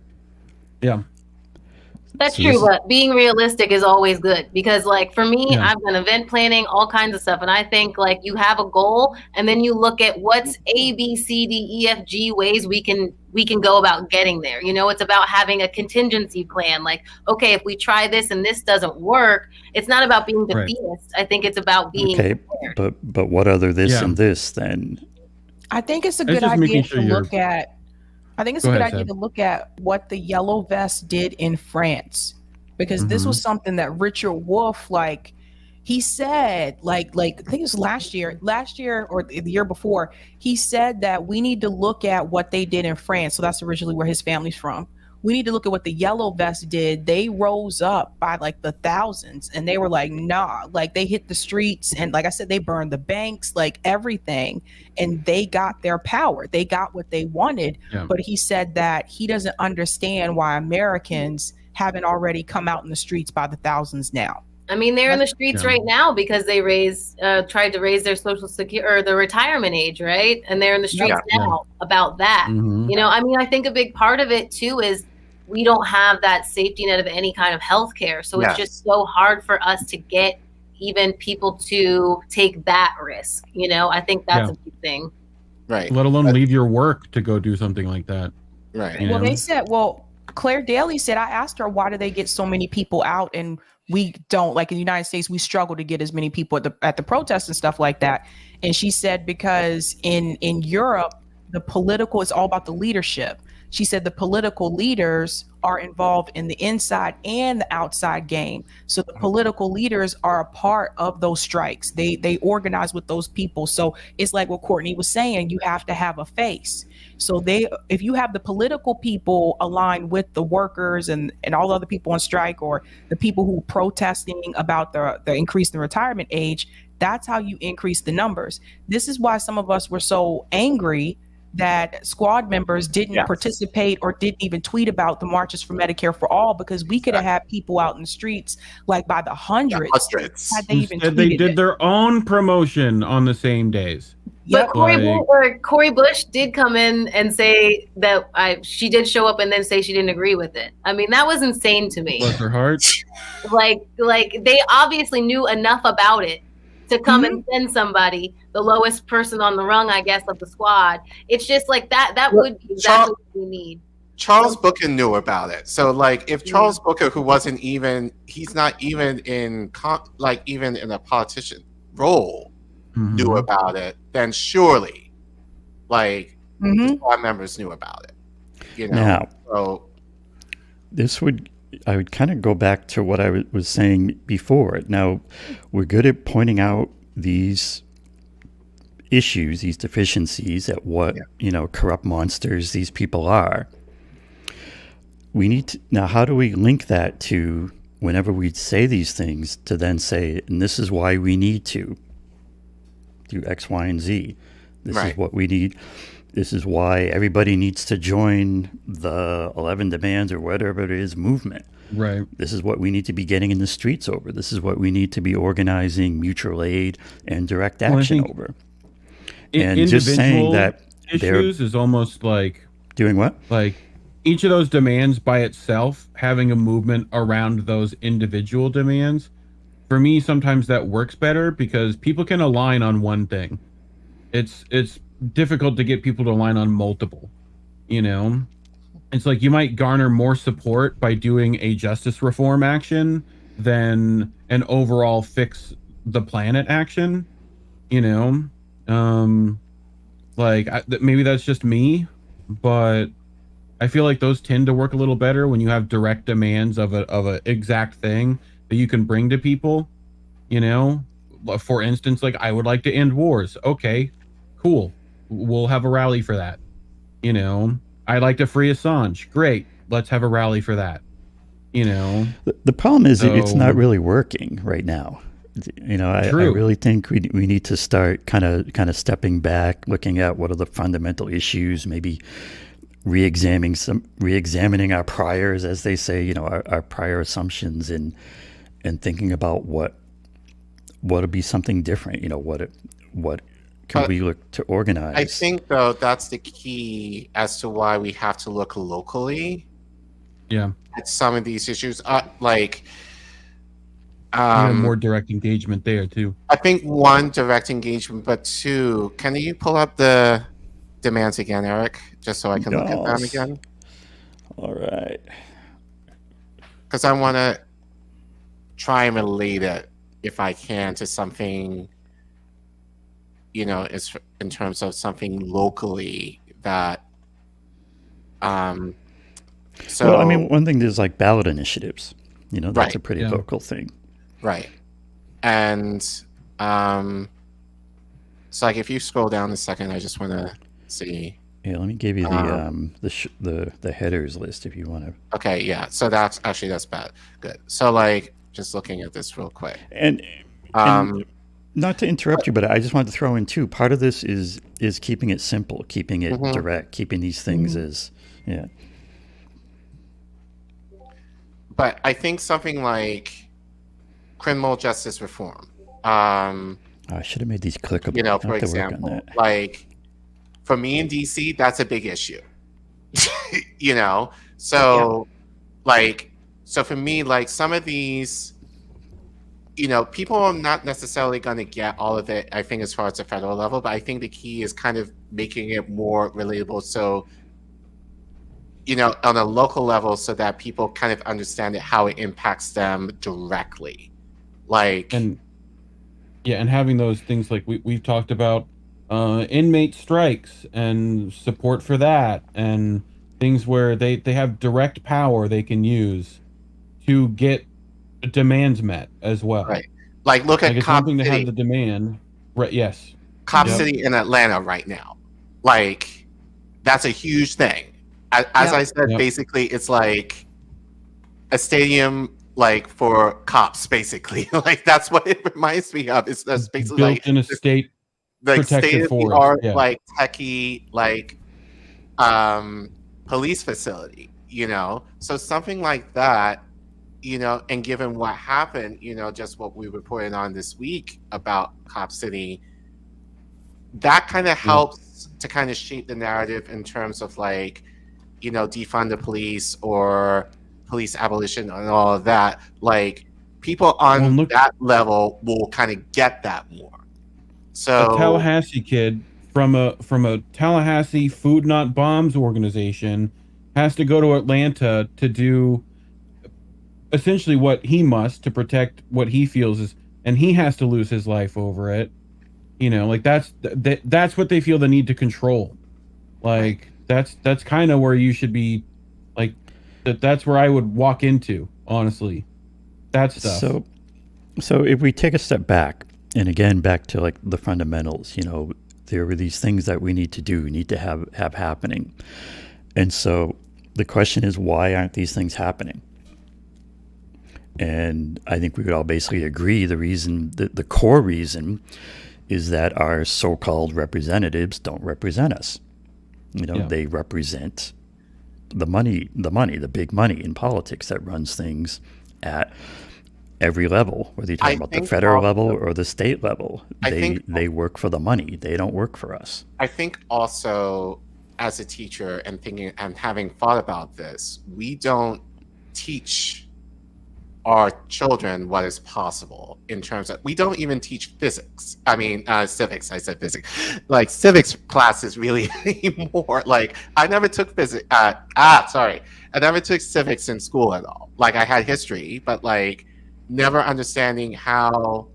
Yeah. That's So true, this is- but being realistic is always good because, like, for me, Yeah. I've done event planning, all kinds of stuff, and I think like you have a goal, and then you look at what's A, B, C, D, E, F, G ways we can go about getting there. You know, it's about having a contingency plan. Like, okay, if we try this and this doesn't work, it's not about being Right. defeatist. I think it's about being okay, prepared. but what other this Yeah. and this then? I think it's a It's good just idea making to sure you're- look at. I think it's Go a good ahead, idea Seb. to look at what the Yellow Vest did in France, because this was something that Richard Wolff, like, he said, like I think it was last year or the year before, he said that we need to look at what they did in France. So that's originally where his family's from. We need to look at what the Yellow Vest did. They rose up by like the thousands, and they were like, nah, like they hit the streets, and like I said, they burned the banks, like everything, and they got their power. They got what they wanted. Yeah. But he said that he doesn't understand why Americans haven't already come out in the streets by the thousands now. I mean, they're in the streets Yeah. right now because they tried to raise their social security or the retirement age, right? And they're in the streets now about that. Mhm. You know, I mean, I think a big part of it too is we don't have that safety net of any kind of health care. So it's just so hard for us to get even people to take that risk. You know, I think that's a big thing. Right. Let alone leave your work to go do something like that. Right. You Well, know? they said, Claire Daly said, I asked her, why do they get so many people out and we don't, like in the United States, we struggle to get as many people at the protests and stuff like that. And she said, because in Europe, the political is all about the leadership. She said the political leaders are involved in the inside and the outside game. So the political leaders are a part of those strikes. They organize with those people. So it's like what Courtney was saying, you have to have a face. So if you have the political people aligned with the workers and all the other people on strike, or the people who are protesting about the increase in retirement age, that's how you increase the numbers. This is why some of us were so angry that squad members didn't participate or didn't even tweet about the marches for Medicare for All, because we could have had people out in the streets like by the hundreds. Had they even Instead, they tweeted did it. their own promotion on the same days. But Yep. Cory Bush did come in and say that she did show up and then say she didn't agree with it. I mean, that was insane to me. Bless her heart. Like they obviously knew enough about it to come and send somebody, the lowest person on the rung, I guess, of the squad. It's just like that would be exactly what we need. Charles Booker knew about it. So like if Charles Booker, who wasn't even, he's not even in even in a politician role, knew about it, then surely like the squad members knew about it. You know. Now, so I would kind of go back to what I was saying before. Now, we're good at pointing out these issues, these deficiencies at what, corrupt monsters these people are. We need to, now, how do we link that to whenever we say these things to then say, and this is why we need to do X, Y, and Z. This is what we need. This is why everybody needs to join the 11 demands or whatever it is movement. Right. This is what we need to be getting in the streets over. This is what we need to be organizing mutual aid and direct action over. And just saying that issues is almost like doing what? Like each of those demands by itself, having a movement around those individual demands, for me, sometimes that works better because people can align on one thing. It's difficult to get people to align on multiple, It's like you might garner more support by doing a justice reform action than an overall fix the planet action, maybe that's just me, but I feel like those tend to work a little better when you have direct demands of a exact thing that you can bring to people, For instance, like I would like to end wars. Okay, cool. We'll have a rally for that. I'd like to free Assange. Great. Let's have a rally for that. The problem is it's not really working right now. I really think we need to start kind of stepping back, looking at what are the fundamental issues, maybe re-examining our priors, as they say, our prior assumptions, and thinking about what would be something different. What can we look to organize? I think though that's the key as to why we have to look locally Yeah. at some of these issues. You have more direct engagement there too. I think one, direct engagement, but two, can you pull up the demands again, Eric, just so I can look at them Yes. again? All right. Because I want to try and relate it, if I can, to something, you know, is in terms of something locally that. So Well, I mean, one thing is like ballot initiatives. You know, that's Right. a pretty Yeah. local thing. right, and so like if you scroll down a second, I just want to see. Yeah, let me give you the headers list if you want to. Okay, yeah. So that's bad. Good. So like just looking at this real quick. And not to interrupt you, but I just wanted to throw in too. Part of this is keeping it simple, keeping it direct, keeping these things as But I think something like criminal justice reform. I should have made these clickable. You know, I'll for have to work on example, that. like for me in DC, that's a big issue. You know, so like, so for me, like some of these, you know, people are not necessarily going to get all of it, I think, as far as the federal level, but I think the key is kind of making it more relatable. So, you know, on a local level, so that people kind of understand it, how it impacts them directly. Like, And having those things like we've talked about, inmate strikes and support for that, and things where they have direct power they can use to get demands met as well. Right. Like look Like at it's Cop one thing to have City. the demand. Right. Yes. Cop Yep. City in Atlanta right now. Like, that's a huge thing. As I said, Yep. basically, it's like a stadium, like for cops, basically. Like that's what it reminds me of. It's that's basically Built like in a state protected state of the forest, art, yeah. like techie, like police facility. You know, so something like that. You know, and given what happened, you know, just what we reported on this week about Cop City, that kind of helps to kind of shape the narrative in terms of like, you know, defund the police or police abolition and all of that. Like people on that level will kind of get that more. So a Tallahassee kid from a Tallahassee Food Not Bombs organization has to go to Atlanta to do essentially what he must to protect what he feels is, and he has to lose his life over it. You know, like that's what they feel the need to control. Like that's kind of where you should be. Like that's where I would walk into, honestly. That stuff. So if we take a step back, and again back to like the fundamentals, you know, there are these things that we need to do, we need to have happening, and so the question is, why aren't these things happening? And I think we would all basically agree the reason, the core reason, is that our so-called representatives don't represent us. You know, they represent the money, the big money in politics that runs things at every level, whether you're talking about the federal level or the state level. They work for the money. They don't work for us. I think also, as a teacher and thinking and having thought about this, we don't teach our children what is possible in terms of, we don't even teach physics. I mean, civics. I said physics. Like civics classes really anymore. Like I never took physics. I never took civics in school at all. Like I had history, but like never understanding how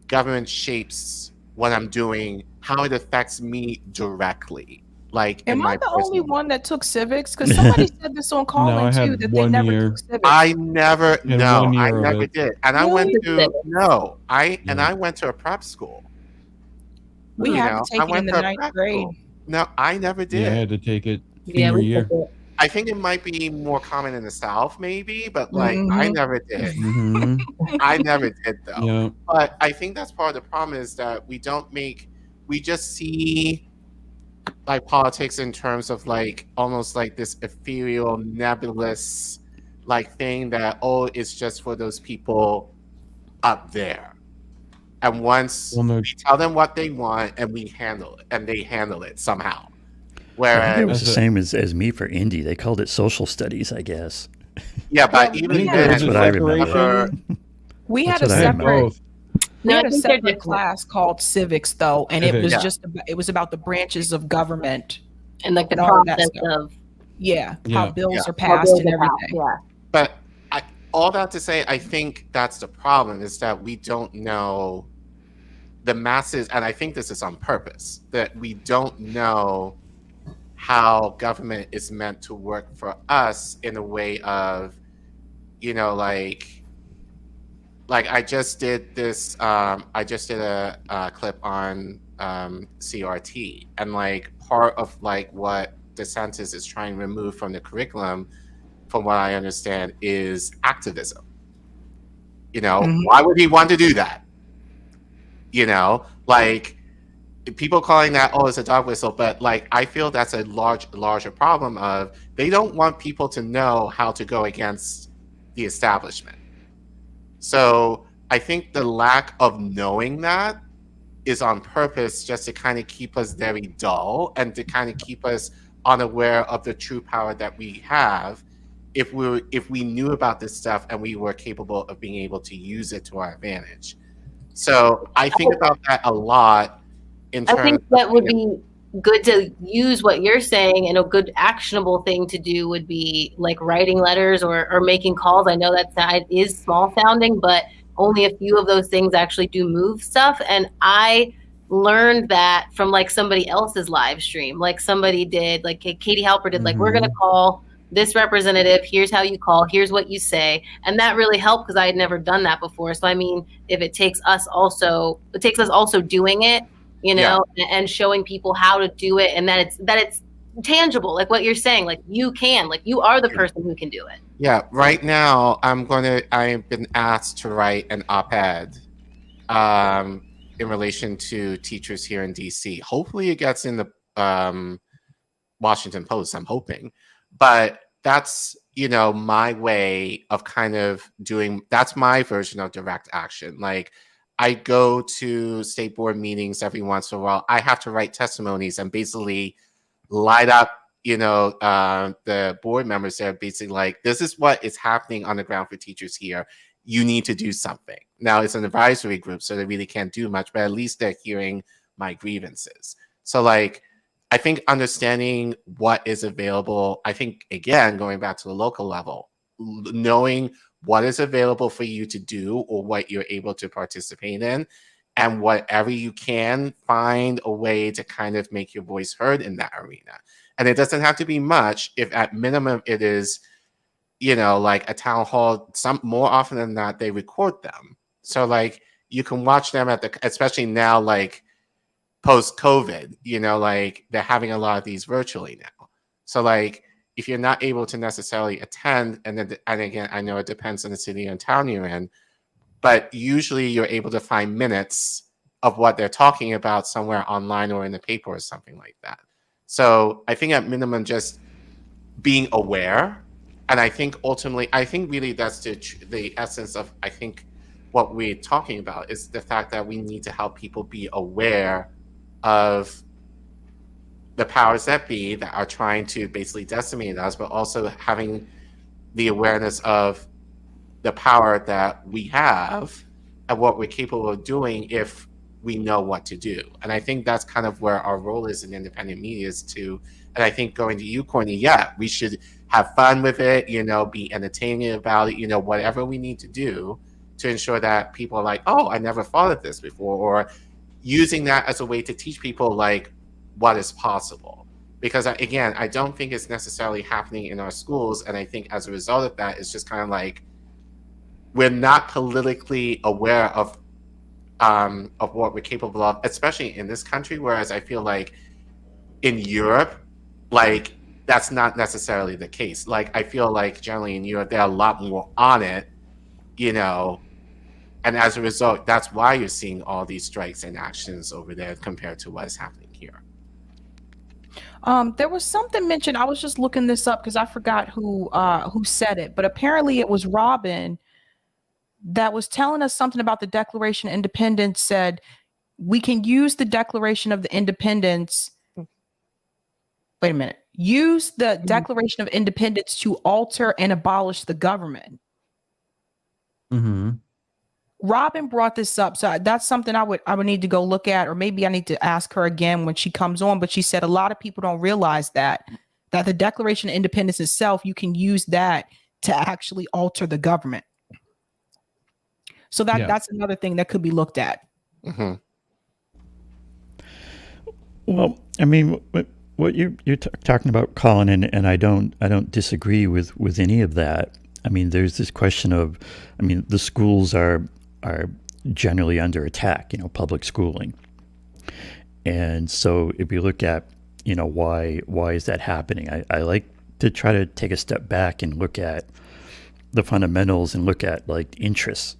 government shapes what I'm doing, how it affects me directly. Like, am I the only one that took civics? Because somebody said this on Collin too, that they never took civics. I never did, and I went to a prep school. We had to take it in the 9th grade. No, I never did. Yeah, I had to take it senior year. I think it might be more common in the South, maybe, but like I never did. I never did though. Yeah. But I think that's part of the problem is that we just see like politics in terms of like almost like this ethereal, nebulous like thing that it's just for those people up there. And once we tell them what they want and we handle it, and they handle it somehow. Whereas I think it was the same as me for Indy. They called it social studies, I guess. Yeah, but Yeah, even we then, That's what I remember. declaration. We That's had a what I remember. separate Both. we No, had I a think they're separate different. class called civics though, and it was Civics. Yeah. just it was about the branches of government And like the and all of that process stuff. of Yeah, Yeah. how bills Yeah. are how passed bills and are passed. everything. Yeah. but all that to say, I think that's the problem, is that we don't know the masses, and I think this is on purpose, that we don't know how government is meant to work for us in a way of, like I just did this, I just did a clip on CRT, and like part of like what DeSantis is trying to remove from the curriculum, from what I understand, is activism. Mhm. Why would he want to do that? Like people calling that, oh, it's a dog whistle, but like I feel that's a larger problem of they don't want people to know how to go against the establishment. So I think the lack of knowing that is on purpose, just to kind of keep us very dull and to kind of keep us unaware of the true power that we have if we knew about this stuff and we were capable of being able to use it to our advantage. So I think about that a lot in terms I think that would be good to use what you're saying, and a good actionable thing to do would be like writing letters or making calls. I know that is small sounding, but only a few of those things actually do move stuff. And I learned that from like somebody else's live stream, like somebody did, like Katie Halper did, like, we're going to call this representative, here's how you call, here's what you say. And that really helped because I had never done that before. So I mean, if it takes us also doing it, and showing people how to do it, and that it's tangible, like what you're saying, like you are the person who can do it. Yeah, right now I've been asked to write an op-ed in relation to teachers here in DC. Hopefully it gets in the Washington Post, I'm hoping. But that's, my way of kind of that's my version of direct action. Like I go to state board meetings every once in a while. I have to write testimonies and basically light up, the board members there, basically like, this is what is happening on the ground for teachers here. You need to do something. Now it's an advisory group, so they really can't do much, but at least they're hearing my grievances. So like, I think understanding what is available, I think, again, going back to the local level, knowing what is available for you to do or what you're able to participate in, and whatever you can, find a way to kind of make your voice heard in that arena. And it doesn't have to be much if at minimum it is, like a town hall. More often than not, they record them. So like you can watch them especially now, like post-COVID, like they're having a lot of these virtually now. So like if you're not able to necessarily attend, and again, I know it depends on the city and town you're in, but usually you're able to find minutes of what they're talking about somewhere online or in the paper or something like that. So I think at minimum, just being aware. And I think ultimately, really that's the essence of, I think what we're talking about is the fact that we need to help people be aware of the powers that be that are trying to basically decimate us, but also having the awareness of the power that we have and what we're capable of doing if we know what to do. And I think that's kind of where our role is in independent media, is to, and I think going to you, Courtney, yeah, we should have fun with it, be entertaining about it, whatever we need to do to ensure that people are like, oh, I never thought of this before, or using that as a way to teach people like what is possible. Because again, I don't think it's necessarily happening in our schools. And I think as a result of that, it's just kind of like, we're not politically aware of what we're capable of, especially in this country. Whereas I feel like in Europe, like that's not necessarily the case. Like I feel like generally in Europe, they're a lot more on it, and as a result, that's why you're seeing all these strikes and actions over there compared to what is happening here. There was something mentioned. I was just looking this up because I forgot who said it, but apparently it was Robin that was telling us something about the Declaration of Independence. Said we can use the Declaration of the Independence. Wait a minute. use the Declaration of Independence to alter and abolish the government. Mm-hmm. Robin brought this up, so that's something I would need to go look at, or maybe I need to ask her again when she comes on. But she said a lot of people don't realize that the Declaration of Independence itself, you can use that to actually alter the government. So that's another thing that could be looked at. Mm-hmm. Well, I mean, what you're talking about, Collin, and I don't disagree with any of that. I mean, there's this question of, I mean, the schools are generally under attack, public schooling. And so if you look at, why is that happening? I like to try to take a step back and look at the fundamentals and look at like interests.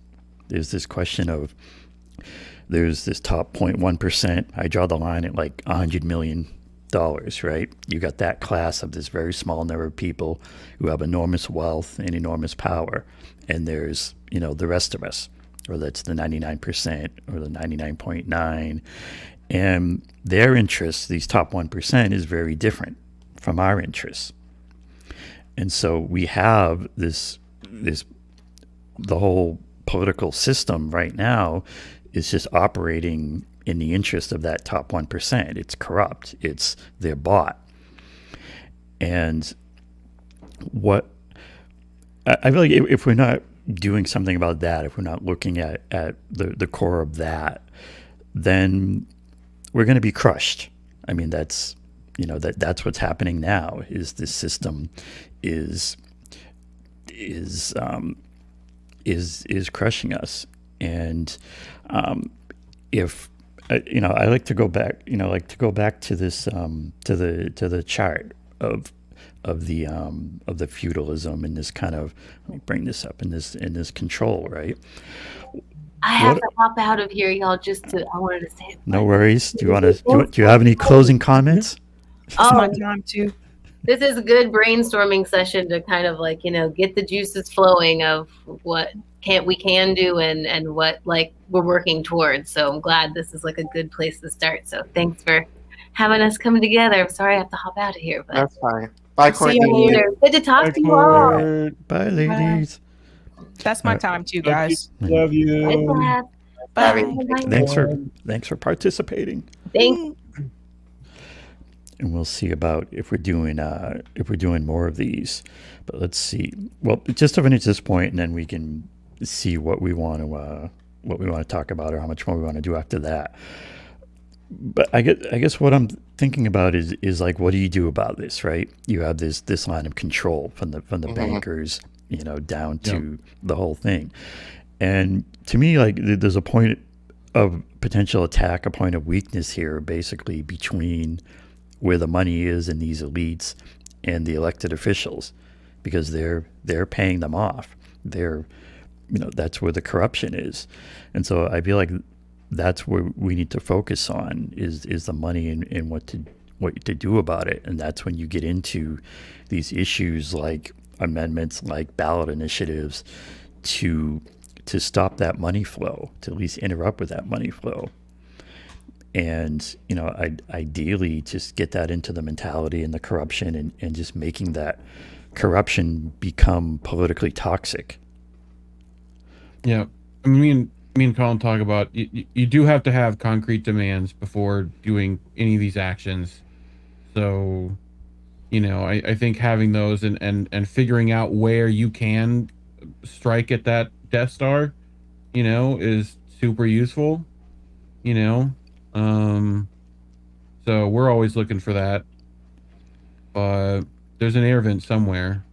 There's this question of, there's this top 0.1%. I draw the line at like $100 million, right? You got that class of this very small number of people who have enormous wealth and enormous power. And there's, the rest of us, or that's the 99% or the 99.9. And their interests, these top 1%, is very different from our interests. And so we have the whole political system right now is just operating in the interest of that top 1%. It's corrupt. They're bought. And what I feel like if we're not doing something about that, if we're not looking at the core of that, then we're going to be crushed. I mean, that's what's happening now. Is this system is crushing us. And if I like to go back, to this to the chart of the feudalism and this kind of, let me bring this up, in this control, right? I have to hop out of here, y'all. I wanted to say it. No worries. Do you have any closing comments? It's my time too. This is a good brainstorming session to kind of like, get the juices flowing of what we can do and what like we're working towards. So I'm glad this is like a good place to start. So thanks for having us come together. I'm sorry I have to hop out of here, but That's fine. Bye, see Courtney. you later. Good to talk to you all. Bye, ladies. That's my time too, guys. Love you. Bye. Thanks for participating. Thanks. And we'll see about if we're doing more of these. But let's see. Well, just to finish this point, and then we can see what we want to talk about, or how much more we want to do after that. But I guess what I'm thinking about is like, what do you do about this, right? You have this line of control from the bankers, down to the whole thing. And to me, like, there's a point of potential attack, a point of weakness here, basically between where the money is in these elites and the elected officials, because they're paying them off. That's where the corruption is. And so I feel like that's where we need to focus on is the money and what to do about it. And that's when you get into these issues like amendments, like ballot initiatives to stop that money flow, to at least interrupt with that money flow. And, ideally just get that into the mentality and the corruption and just making that corruption become politically toxic. Yeah. I mean, Collin, talk about you do have to have concrete demands before doing any of these actions. So, I think having those and figuring out where you can strike at that Death Star, is super useful, so we're always looking for that. But there's an air vent somewhere,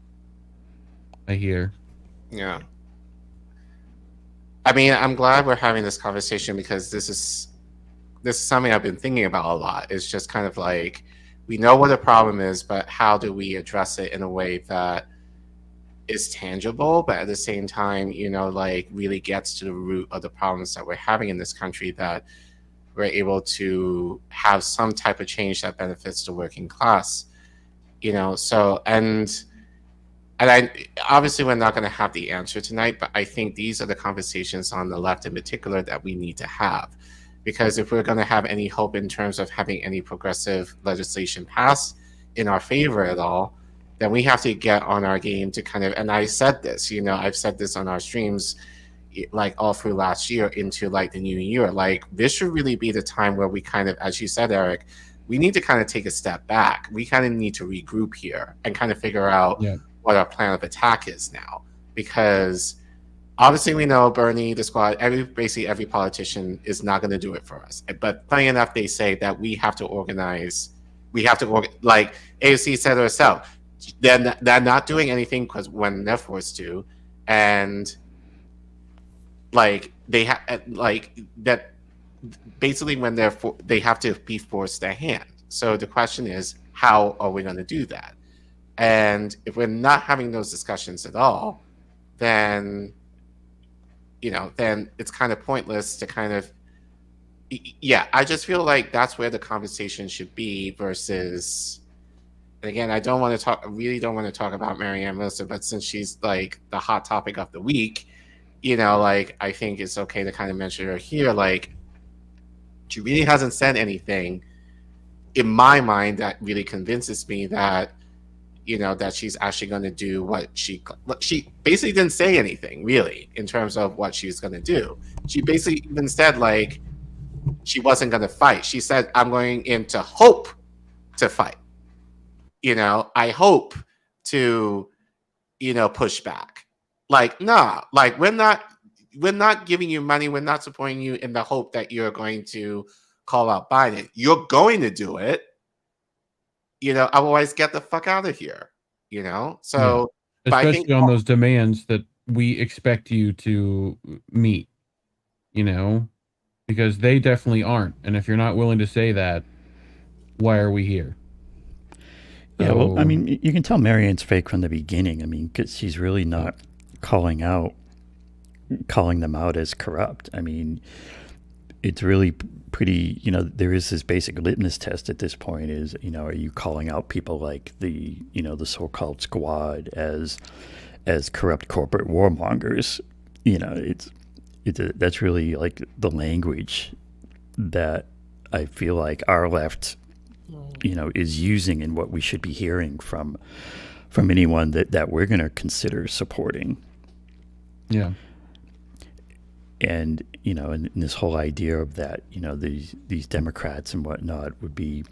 I hear. Yeah. I mean, I'm glad we're having this conversation because this is something I've been thinking about a lot. It's just kind of like, we know what the problem is, but how do we address it in a way that is tangible, but at the same time, like really gets to the root of the problems that we're having in this country, that we're able to have some type of change that benefits the working class, so, and I obviously we're not going to have the answer tonight, but I think these are the conversations on the left in particular that we need to have, because if we're going to have any hope in terms of having any progressive legislation passed, in our favor at all, then we have to get on our game to kind of, and I said this, I've said this on our streams, like all through last year into like the new year, like this should really be the time where we kind of, as you said, Eric, we need to kind of take a step back. We kind of need to regroup here and kind of figure out what our plan of attack is now, because obviously we know Bernie, the squad, basically every politician is not going to do it for us. But funny enough, they say that we have to organize. Like AOC said herself, they're not doing anything because when they're forced to, and like they have like that. Basically, when they have to be forced their hand. So the question is, how are we going to do that? And if we're not having those discussions at all, then then it's kind of pointless to kind of, I just feel like that's where the conversation should be versus, and again, I really don't want to talk about Marianne Wilson, but since she's like the hot topic of the week, like I think it's okay to kind of mention her here. Like, she really hasn't said anything in my mind that really convinces me that, that she's actually going to do what she basically didn't say anything really in terms of what she's going to do. She basically even said like she wasn't going to fight. She said, I'm going in to hope to fight. I hope to, push back. Like, nah, like we're not giving you money. We're not supporting you in the hope that you're going to call out Biden. You're going to do it. Otherwise get the fuck out of here. So especially on those demands that we expect you to meet, because they definitely aren't. And if you're not willing to say that, why are we here? Yeah, well, I mean, you can tell Marianne's fake from the beginning. I mean, because she's really not calling them out as corrupt. I mean, it's really pretty, there is this basic litmus test at this point is, are you calling out people like the so-called squad as corrupt corporate warmongers? That's really like the language that I feel like our left, is using and what we should be hearing from anyone that we're going to consider supporting. Yeah. And, and this whole idea of that, these Democrats and whatnot would be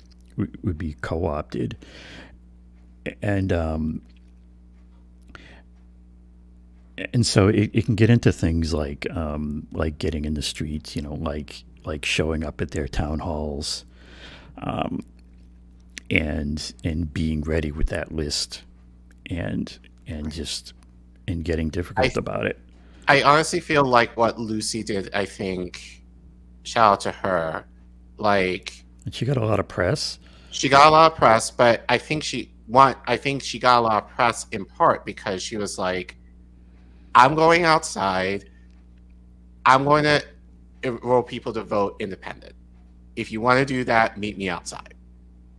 co-opted. And so it can get into things like getting in the streets, like showing up at their town halls, and being ready with that list and getting difficult about it. I honestly feel like what Lucy did, I think, shout out to her. Like, and she got a lot of press. She got a lot of press, but I think she got a lot of press in part because she was like, I'm going outside. I'm going to enroll people to vote independent. If you want to do that, meet me outside.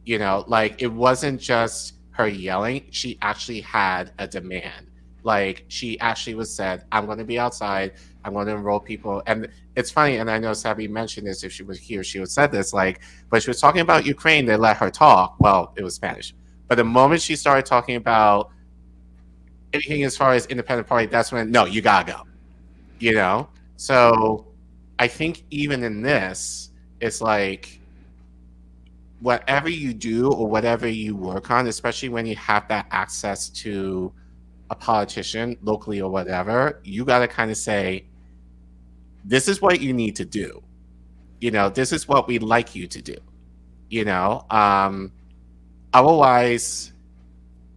Like it wasn't just her yelling. She actually had a demand. Like she actually said, I'm going to be outside. I'm going to enroll people. And it's funny. And I know Sabi mentioned this. If she was here, she would have said this, but she was talking about Ukraine. They let her talk. Well, it was Spanish. But the moment she started talking about anything as far as independent party, that's when, no, you gotta go, So I think even in this, it's like, whatever you do or whatever you work on, especially when you have that access to a politician locally or whatever, you got to kind of say, this is what you need to do. This is what we'd like you to do. Otherwise,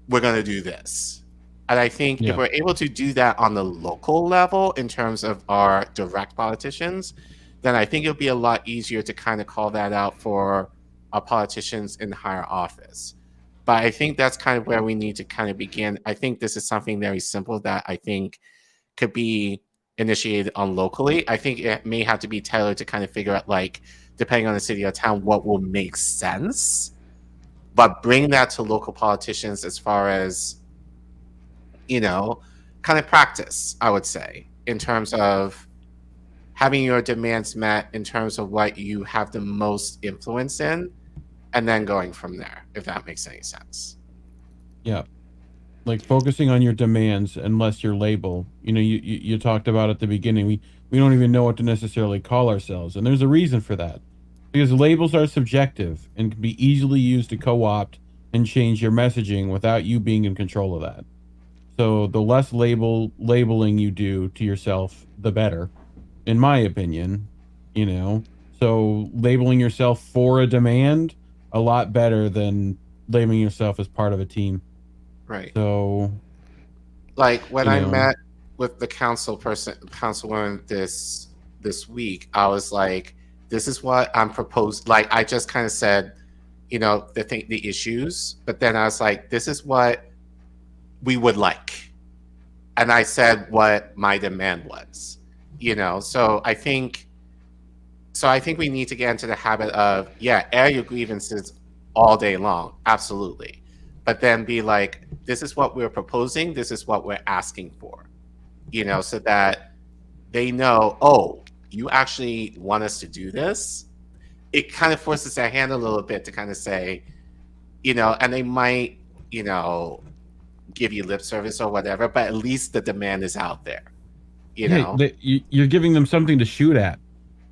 we're going to do this. And I think if we're able to do that on the local level in terms of our direct politicians, then I think it'll be a lot easier to kind of call that out for our politicians in higher office. But I think that's kind of where we need to kind of begin. I think this is something very simple that I think could be initiated on locally. I think it may have to be tailored to kind of figure out, like, depending on the city or town, what will make sense. But bring that to local politicians as far as, kind of practice, I would say, in terms of having your demands met in terms of what you have the most influence in, and then going from there, if that makes any sense. Yeah. Like focusing on your demands and less your label. You know, you talked about at the beginning, we don't even know what to necessarily call ourselves. And there's a reason for that. Because labels are subjective and can be easily used to co-opt and change your messaging without you being in control of that. So the less labeling you do to yourself, the better, in my opinion, you know. So labeling yourself for a demand, a lot better than labeling yourself as part of a team. Right. So, like when I met with the councilwoman this week, I was like, this is what I'm proposed. Like, I just kind of said, you know, the issues, but then I was like, this is what we would like. And I said what my demand was, you know. So I think we need to get into the habit of, yeah, air your grievances all day long. Absolutely. But then be like, this is what we're proposing. This is what we're asking for, you know, so that they know, oh, you actually want us to do this. It kind of forces their hand a little bit to kind of say, you know, and they might, you know, give you lip service or whatever, but at least the demand is out there, you know. You're giving them something to shoot at.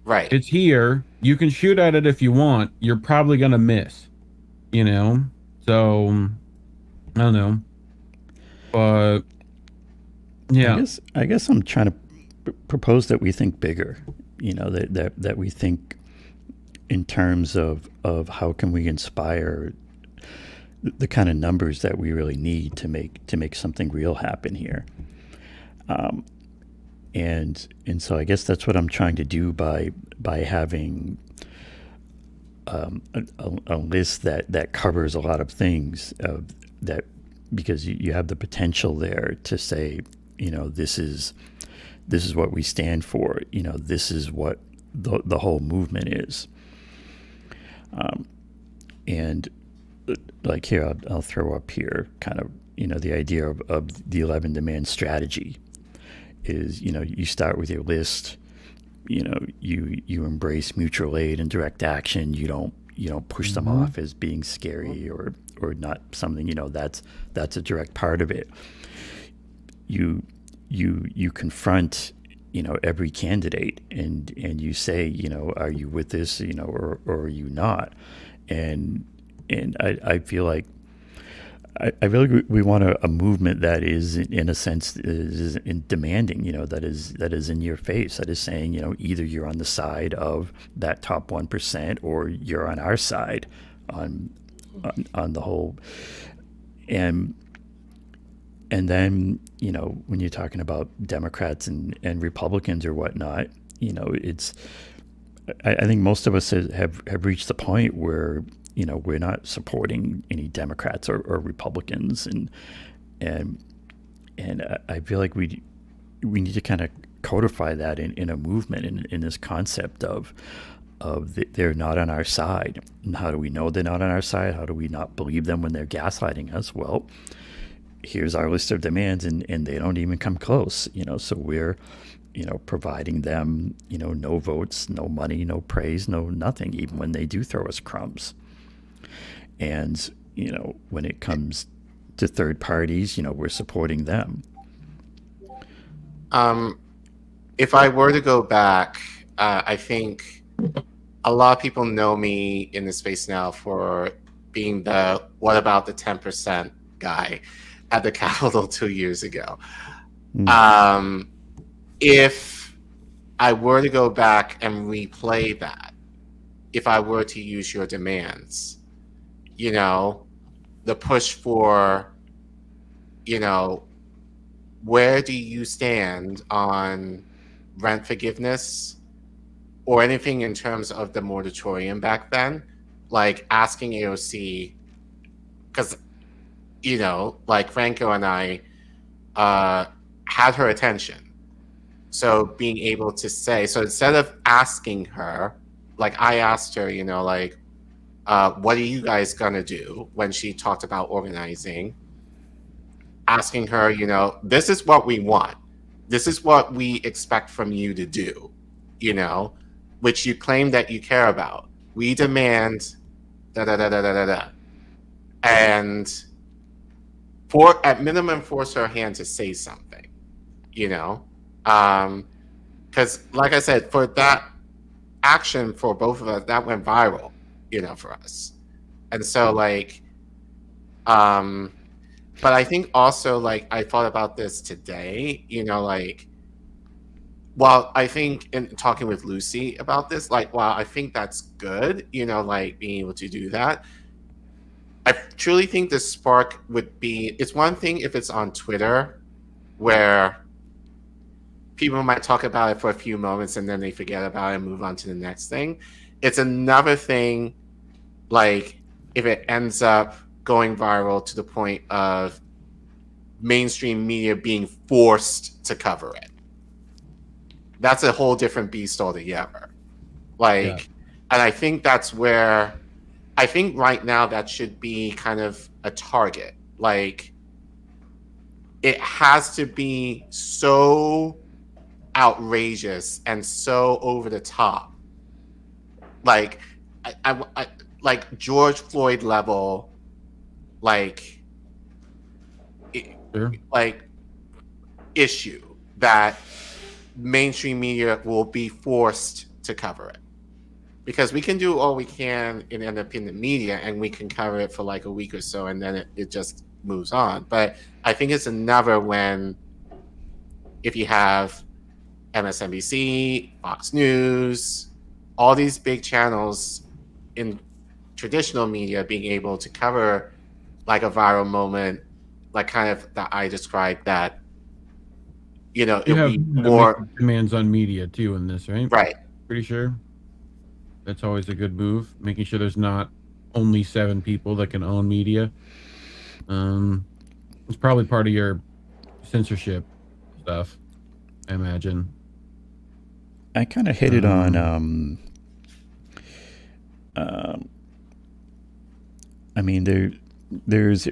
Right. It's here. You can shoot at it if you want. You're probably gonna miss, you know. So I don't know, but yeah. I guess I'm trying to propose that we think bigger. You know, that we think in terms of how can we inspire the kind of numbers that we really need to make something real happen here. And so I guess that's what I'm trying to do by having a list that covers a lot of things that, because you have the potential there to say, you know, this is what we stand for. You know, this is what the whole movement is. And like here, I'll throw up here kind of, you know, the idea of the 11 demand strategy is, you know, you start with your list, you know, you embrace mutual aid and direct action. You don't push them off as being scary or not something, you know, that's a direct part of it. You confront, you know, every candidate and you say, you know, are you with this, you know, or are you not? And I feel like I feel like we want a movement that is, in a sense, is in demanding, you know, that is in your face, that is saying, you know, either you're on the side of that top 1% or you're on our side on the whole. And then, you know, when you're talking about Democrats and Republicans or whatnot, you know, it's, I think most of us have reached the point where, you know, we're not supporting any Democrats or Republicans, and I feel like we need to kind of codify that in a movement, in this concept of they're not on our side. And how do we know they're not on our side? How do we not believe them when they're gaslighting us? Well, here's our list of demands, and they don't even come close. You know, so we're, you know, providing them, you know, no votes, no money, no praise, no nothing, even when they do throw us crumbs. And, you know, when it comes to third parties, you know, we're supporting them. If I were to go back, I think a lot of people know me in the space now for being the what about the 10% guy at the Capitol 2 years ago. If I were to go back and replay that, if I were to use your demands, you know, the push for, you know, where do you stand on rent forgiveness or anything in terms of the moratorium back then? Like asking AOC, because, you know, like Franco and I had her attention. So being able to say, so instead of asking her, like I asked her, you know, like, what are you guys gonna do when she talked about organizing? Asking her, you know, this is what we want. This is what we expect from you to do, you know, which you claim that you care about. We demand da da da da da da da, and at minimum force her hand to say something, you know, because like I said, for that action for both of us, that went viral, you know, for us, and so like, but I think also like I thought about this today, you know, like. Well, I think in talking with Lucy about this, like, wow, I think that's good, you know, like being able to do that. I truly think the spark would be, it's one thing if it's on Twitter where people might talk about it for a few moments and then they forget about it and move on to the next thing. It's another thing, like, if it ends up going viral to the point of mainstream media being forced to cover it. That's a whole different beast altogether. Like, and I think that's where, I think right now that should be kind of a target. Like, it has to be so outrageous and so over the top. Like, I like George Floyd level, like, like issue that mainstream media will be forced to cover it, because we can do all we can in independent media and we can cover it for like a week or so and then it just moves on. But I think it's another when, if you have MSNBC, Fox News, all these big channels in traditional media being able to cover like a viral moment, like kind of that I described, that, you know, You it'll have be more demands on media too in this, right? right. Pretty sure. That's always a good move. Making sure there's not only 7 people that can own media. It's probably part of your censorship stuff, I imagine. I kind of hit it on. I mean, there's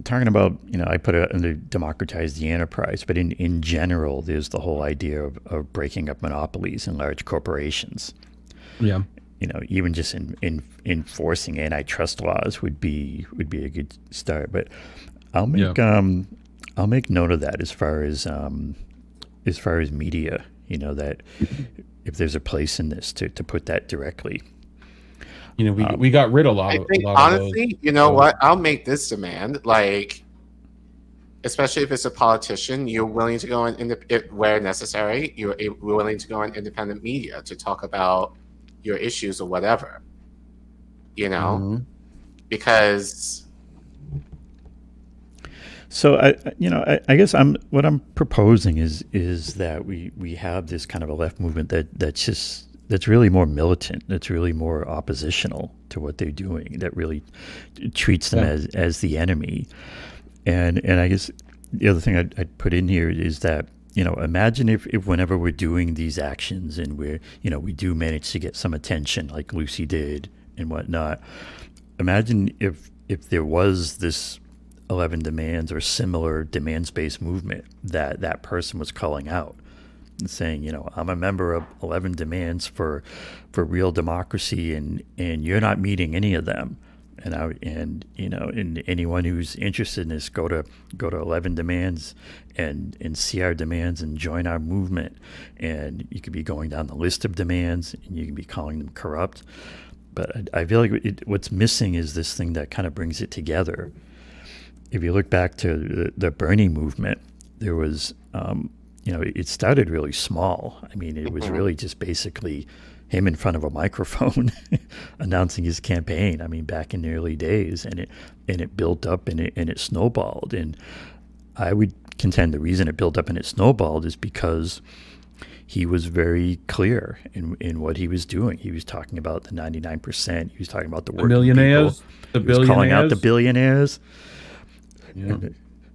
talking about, you know, I put it under democratize the enterprise, but in general, there's the whole idea of breaking up monopolies and large corporations. Yeah. You know, even just in enforcing antitrust laws would be a good start. But I'll make note of that as far as media. You know, that if there's a place in this to put that directly. You know, we got rid of a lot of Honestly, those. you know what? I'll make this demand, like, especially if it's a politician, you're willing to go in where necessary. You're willing to go in independent media to talk about your issues or whatever. You know, because. So I guess what I'm proposing is that we have this kind of a left movement that's really more militant, that's really more oppositional to what they're doing, that really treats them as the enemy. And I guess the other thing I'd put in here is that, you know, imagine if whenever we're doing these actions and we do manage to get some attention like Lucy did and whatnot, imagine if there was this 11 demands or similar demands-based movement that person was calling out, saying, you know, I'm a member of 11 demands for real democracy, and you're not meeting any of them. And anyone who's interested in this, go to 11 demands and see our demands and join our movement. And you could be going down the list of demands and you can be calling them corrupt. But I feel like what's missing is this thing that kind of brings it together. If you look back to the Bernie movement, there was, it started really small. I mean, it was really just basically him in front of a microphone announcing his campaign. I mean, back in the early days, and it built up and it snowballed. And I would contend the reason it built up and it snowballed is because he was very clear in what he was doing. He was talking about the 99%. He was talking about the working millionaires, people. He was calling out the billionaires. Yeah.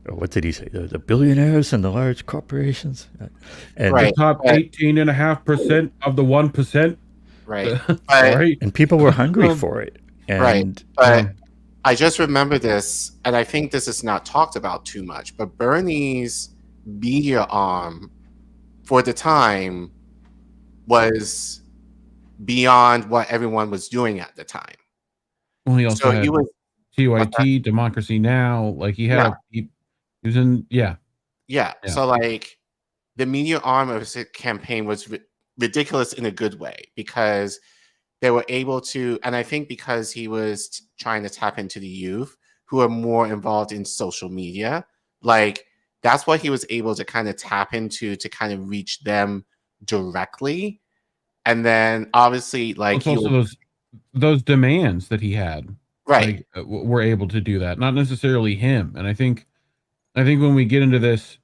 What did he say? The billionaires and the large corporations. And the top 18.5% of the 1%. Right. Right. And people were hungry for it. And, right. But I just remember this, and I think this is not talked about too much, but Bernie's media arm for the time was beyond what everyone was doing at the time. Well, he also So had he was TYT, Democracy Now. Like he had he was in yeah. So like the media arm of his campaign was ridiculous in a good way because they were able to, and I think because he was trying to tap into the youth who are more involved in social media, like that's what he was able to kind of tap into to kind of reach them directly. And then obviously like it's also those demands that he had, right, like were able to do that, not necessarily him. And I think when we get into this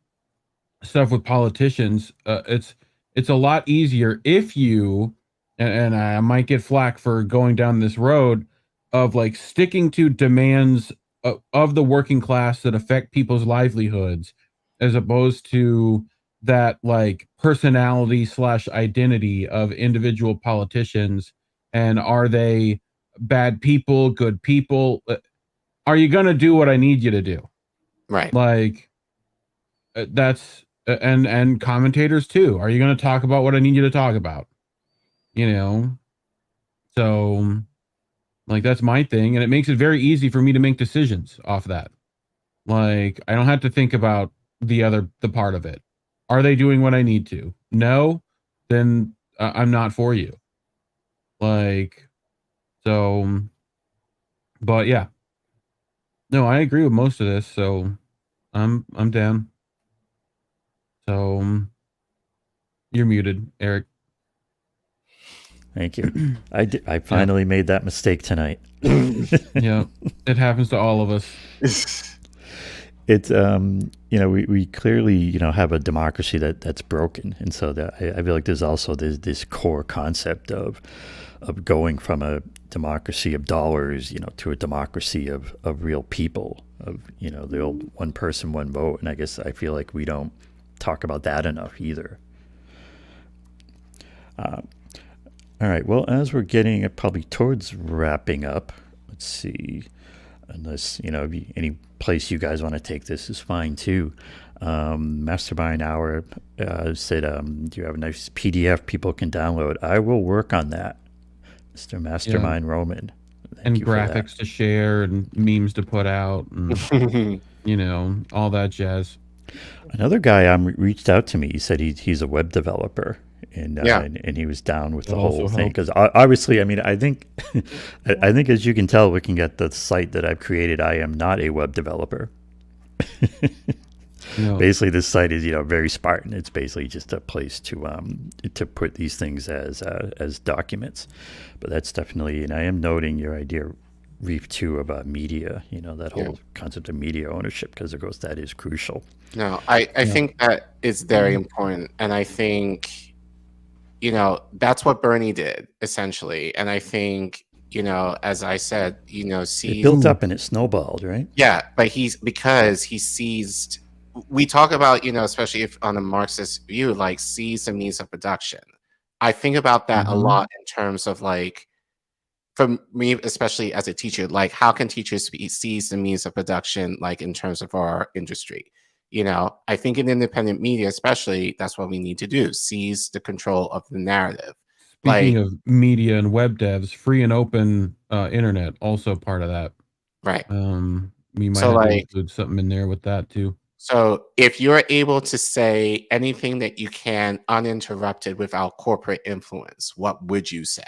stuff with politicians, it's a lot easier if you, and I might get flack for going down this road of like sticking to demands of the working class that affect people's livelihoods, as opposed to that like personality / identity of individual politicians. And are they bad people, good people? Are you going to do what I need you to do? right. Like that's and commentators too. Are you going to talk about what I need you to talk about? You know, so like that's my thing, and it makes it very easy for me to make decisions off that. Like I don't have to think about the part of it. Are they doing what I need to? No, then I'm not for you. Like so, but yeah, no, I agree with most of this. So I'm down. So you're muted, Eric. Thank you. I finally made that mistake tonight. Yeah, it happens to all of us. It's we clearly have a democracy that's broken, and so that I feel like there's also this core concept of going from a democracy of dollars to a democracy of real people, of the old one person one vote. And I guess I feel like we don't talk about that enough either. All right, well, as we're getting probably towards wrapping up, let's see, unless any place you guys want to take this is fine too. Mastermind Hour said, do you have a nice PDF people can download? I will work on that, Mr. Mastermind Roman. And graphics to share and memes to put out and all that jazz. Another guy reached out to me. He said he's a web developer. And he was down with the whole thing because obviously, I mean, I think as you can tell, looking at the site that I've created, I am not a web developer. No. Basically, this site is very Spartan. It's basically just a place to put these things as documents. But that's definitely, and I am noting your idea, Reef, too, about media. That whole concept of media ownership, because of course that is crucial. No, I think that is very important, and I think that's what Bernie did essentially. And I think as I said, it built up and it snowballed, right? Yeah, but because he seized. We talk about especially if on a Marxist view, like seize the means of production. I think about that a lot in terms of like, for me, especially as a teacher, like how can teachers seize the means of production, like in terms of our industry? I think in independent media, especially, that's what we need to do: seize the control of the narrative. Speaking of media and web devs, free and open internet also part of that, right? We might have to include something in there with that too. So if you're able to say anything that you can uninterrupted without corporate influence, what would you say?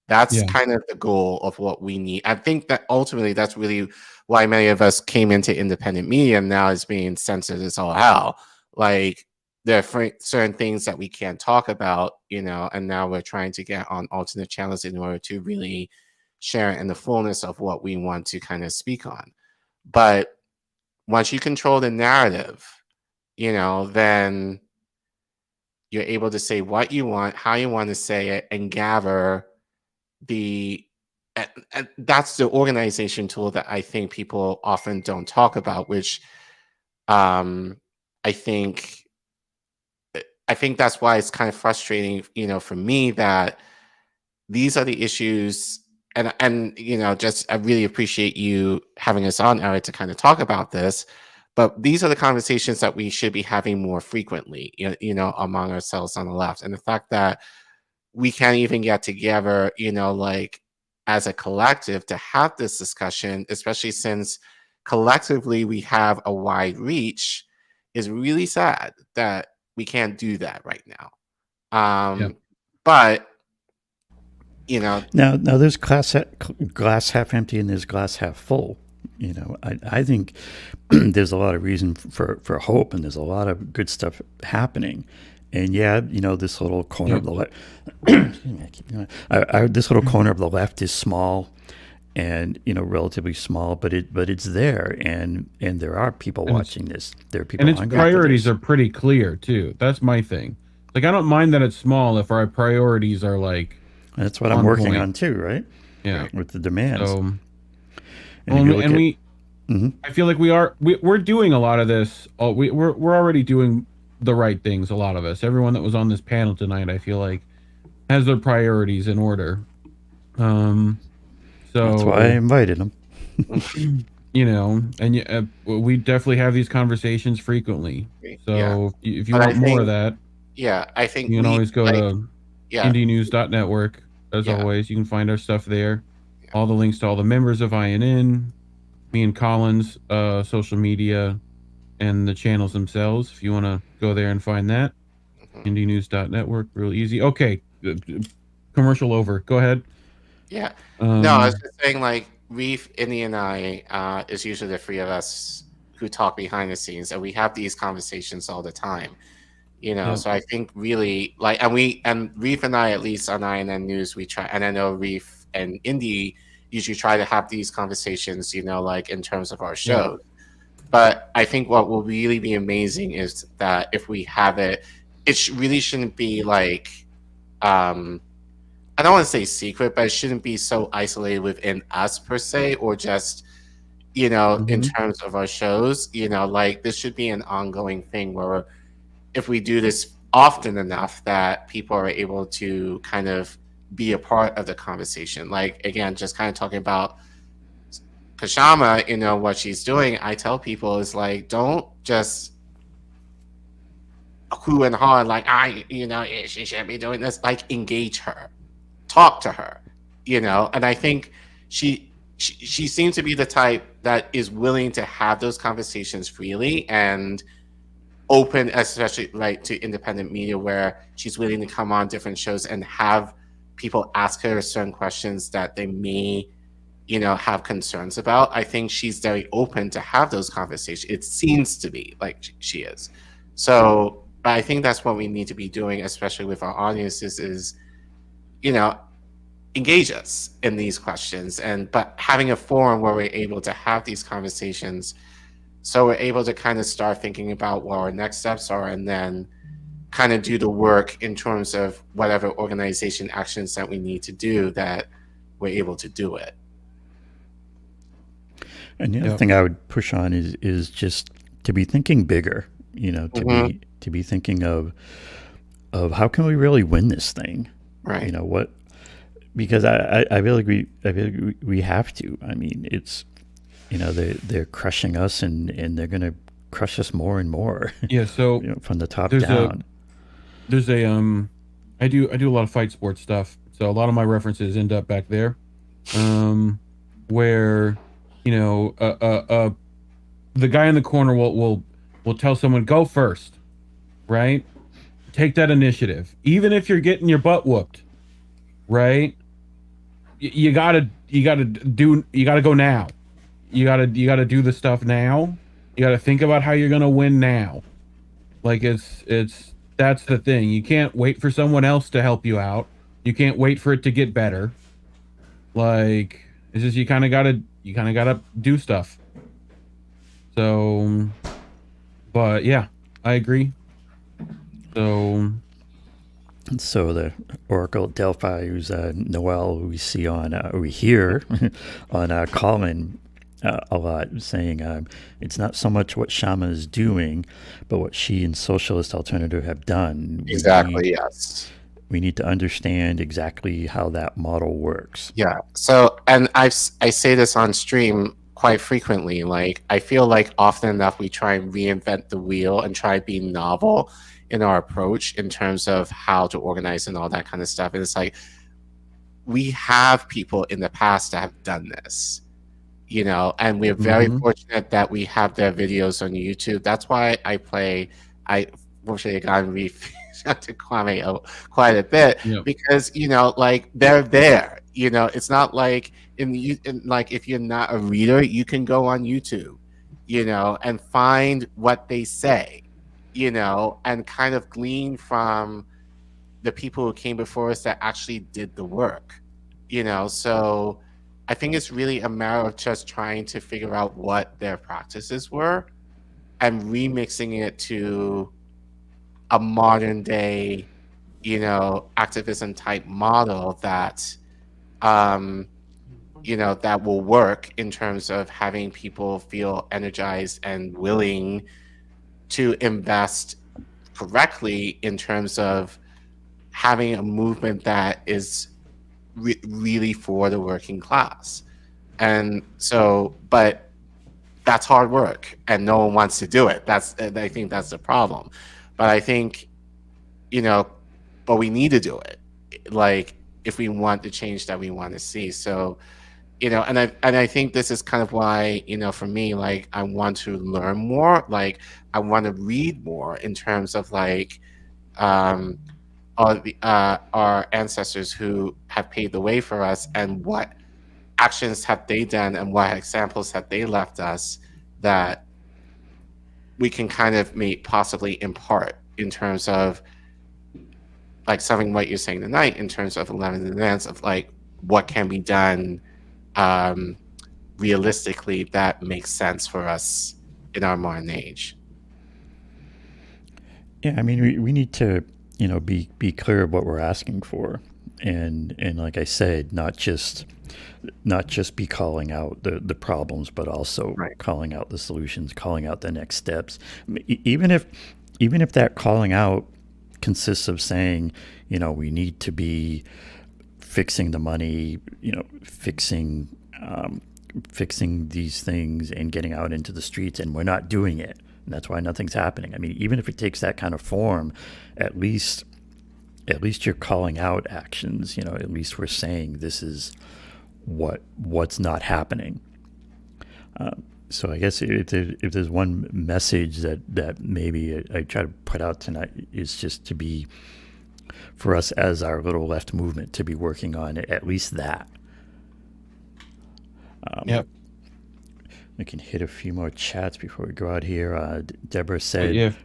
That's kind of the goal of what we need. I think that ultimately that's really why many of us came into independent media and now is being censored as all hell. Like there are certain things that we can't talk about, and now we're trying to get on alternate channels in order to really share in the fullness of what we want to kind of speak on. But once you control the narrative, then you're able to say what you want, how you want to say it, and gather and that's the organization tool that I think people often don't talk about, which I think that's why it's kind of frustrating, for me, that these are the issues. And just I really appreciate you having us on, Eric, to kind of talk about this. But these are the conversations that we should be having more frequently, among ourselves on the left. And the fact that we can't even get together, like as a collective to have this discussion, especially since collectively we have a wide reach, is really sad that we can't do that right now. But now there's glass half empty and there's glass half full. I think there's a lot of reason for hope, and there's a lot of good stuff happening. And this little corner of the left, this little corner of the left is small, and relatively small, but it's there, and there are people watching this. There are people, and its priorities are pretty clear too. That's my thing. Like, I don't mind that it's small if our priorities are like. That's what I'm working on too, right? Yeah, with the demands. So, I feel like we're doing a lot of this. We're already doing the right things. A lot of us, everyone that was on this panel tonight, I feel like has their priorities in order. So that's why I invited them. And we definitely have these conversations frequently. So if you want more of that, I think you can always go to indienews.network. As always, you can find our stuff there. All the links to all the members of INN, me and Collin's social media, and the channels themselves. If you want to go there and find that, indienews.network, real easy. Okay, commercial over. Go ahead. Yeah. No, I was just saying, like, Reef, Indy, and I is usually the three of us who talk behind the scenes, and we have these conversations all the time. So I think really, like, and Reef and I, at least on INN News, we try, and I know Reef and Indy usually try to have these conversations, like in terms of our show. But I think what will really be amazing is that if we have it, really shouldn't be like, I don't want to say secret, but it shouldn't be so isolated within us per se, or just, in terms of our shows, like this should be an ongoing thing where if we do this often enough that people are able to kind of be a part of the conversation. Like, again, just kind of talking about Kashama, what she's doing, I tell people is like, don't just who and ha, like, she shouldn't be doing this. Like, engage her, talk to her, and I think she seems to be the type that is willing to have those conversations freely and open, especially like to independent media, where she's willing to come on different shows and have people ask her certain questions that they may, have concerns about. I think she's very open to have those conversations. It seems to be like she is. So I think that's what we need to be doing, especially with our audiences, is, engage us in these questions, but having a forum where we're able to have these conversations, so we're able to kind of start thinking about what our next steps are, and then kind of do the work in terms of whatever organization actions that we need to do, that we're able to do it. And the other thing I would push on is just to be thinking bigger, to be thinking of how can we really win this thing, right? Because I really agree, we have to. I mean, it's, they're crushing us, and they're going to crush us more and more. Yeah. So from the top down. I do a lot of fight sports stuff, so a lot of my references end up back there, where the guy in the corner will tell someone, go first, right? Take that initiative, even if you're getting your butt whooped, right? You gotta go now. You gotta do the stuff now. You gotta think about how you're gonna win now. Like, that's the thing. You can't wait for someone else to help you out. You can't wait for it to get better. Like, it's just you kind of gotta do stuff. So, but yeah, I agree. So the Oracle at Delphi, who's Noel, who we see on, we hear on Collin a lot, saying it's not so much what Shama is doing, but what she and Socialist Alternative have done. Exactly, yes. We need to understand exactly how that model works. Yeah. So, and I say this on stream quite frequently. Like, I feel like often enough we try and reinvent the wheel and try to be novel in our approach in terms of how to organize and all that kind of stuff. And it's like, we have people in the past that have done this, and we're very fortunate that we have their videos on YouTube. That's why I fortunately got Reef to Kwame quite a bit, because like they're there. It's not like like if you're not a reader, you can go on YouTube, and find what they say, and kind of glean from the people who came before us that actually did the work, so I think it's really a matter of just trying to figure out what their practices were and remixing it to a modern day, activism type model that, that will work in terms of having people feel energized and willing to invest correctly in terms of having a movement that is really for the working class. And so, but that's hard work and no one wants to do it. I think that's the problem. But I think, but we need to do it, like, if we want the change that we want to see. So, and I think this is kind of why, for me, like, I want to learn more. Like, I want to read more in terms of like, our ancestors who have paved the way for us, and what actions have they done, and what examples have they left us that we can kind of possibly impart in terms of like something what you're saying tonight in terms of 11 events of like what can be done realistically that makes sense for us in our modern age. Yeah, I mean, we need to, be clear of what we're asking for, and like I said, not just be calling out the problems, but also calling out the solutions, calling out the next steps. Even if that calling out consists of saying, we need to be fixing the money, fixing these things and getting out into the streets, and we're not doing it. And that's why nothing's happening. I mean, even if it takes that kind of form, at least you're calling out actions. At least we're saying this is what's not happening. So I guess if there's one message that maybe I try to put out tonight, is just to be, for us as our little left movement, to be working on at least that. Yep. We can hit a few more chats before we go out here. Deborah said,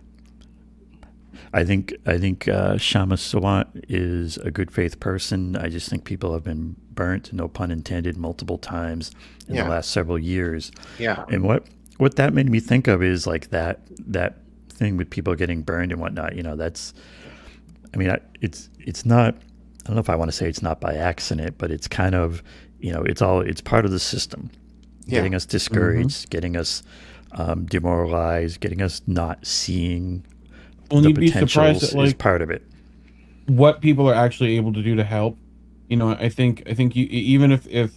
I think Shama Sawant is a good faith person. I just think people have been burnt, no pun intended, multiple times in the last several years. Yeah. And what that made me think of is like that thing with people getting burned and whatnot. That's, I mean, it's not, I don't know if I want to say it's not by accident, but it's kind of, it's part of the system. Getting us discouraged, getting us demoralized, getting us not seeing the potentials is part of it. What people are actually able to do to help. I think you, even if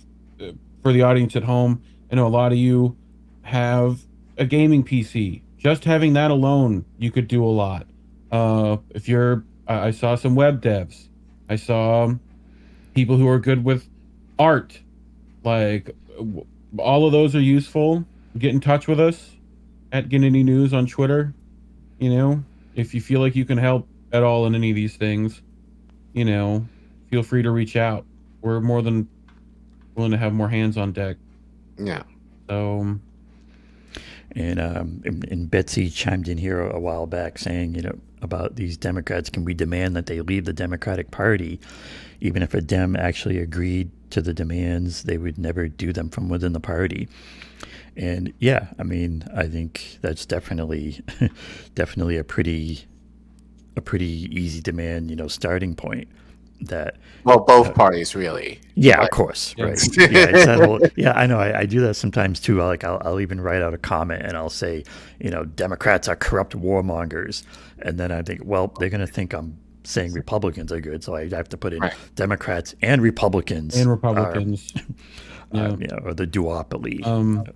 for the audience at home, I know a lot of you have a gaming PC. Just having that alone, you could do a lot. If you're, I saw some web devs. I saw people who are good with art. Like, all of those are useful. Get in touch with us at Ginnity News on Twitter. If you feel like you can help at all in any of these things, feel free to reach out. We're more than willing to have more hands on deck. Yeah. So, and Betsy chimed in here a while back saying, about these Democrats, can we demand that they leave the Democratic Party? Even if a Dem actually agreed to the demands, they would never do them from within the party. And yeah, I mean, I think that's definitely a pretty easy demand, starting point. That, well, both parties really. Yeah, of course, right. Yeah, it's that whole, I know. I do that sometimes too. Like I'll even write out a comment and I'll say, Democrats are corrupt warmongers, and then I think, well, they're going to think I'm saying Republicans are good, so I have to put in Democrats and Republicans. And Republicans. Or the duopoly.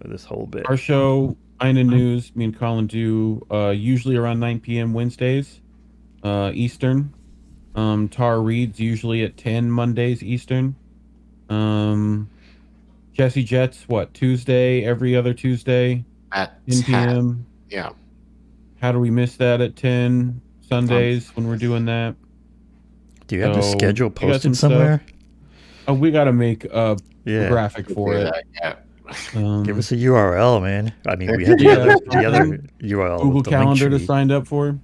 This whole bit. Our show, Ina News, me and Collin do usually around 9 p.m. Wednesdays, Eastern. Tara reads usually at 10 Mondays Eastern. Jesse Jets, what, Tuesday, every other Tuesday, At 10 p.m. Yeah. How do we miss that at 10 Sundays when we're doing that? Do you have the So, schedule I got some posted stuff. somewhere? Oh, we got to make a Yeah. graphic for it. Yeah. Give us a URL, man. I mean, we had Yeah, the other URL. Google with the link Calendar to tree. sign up for.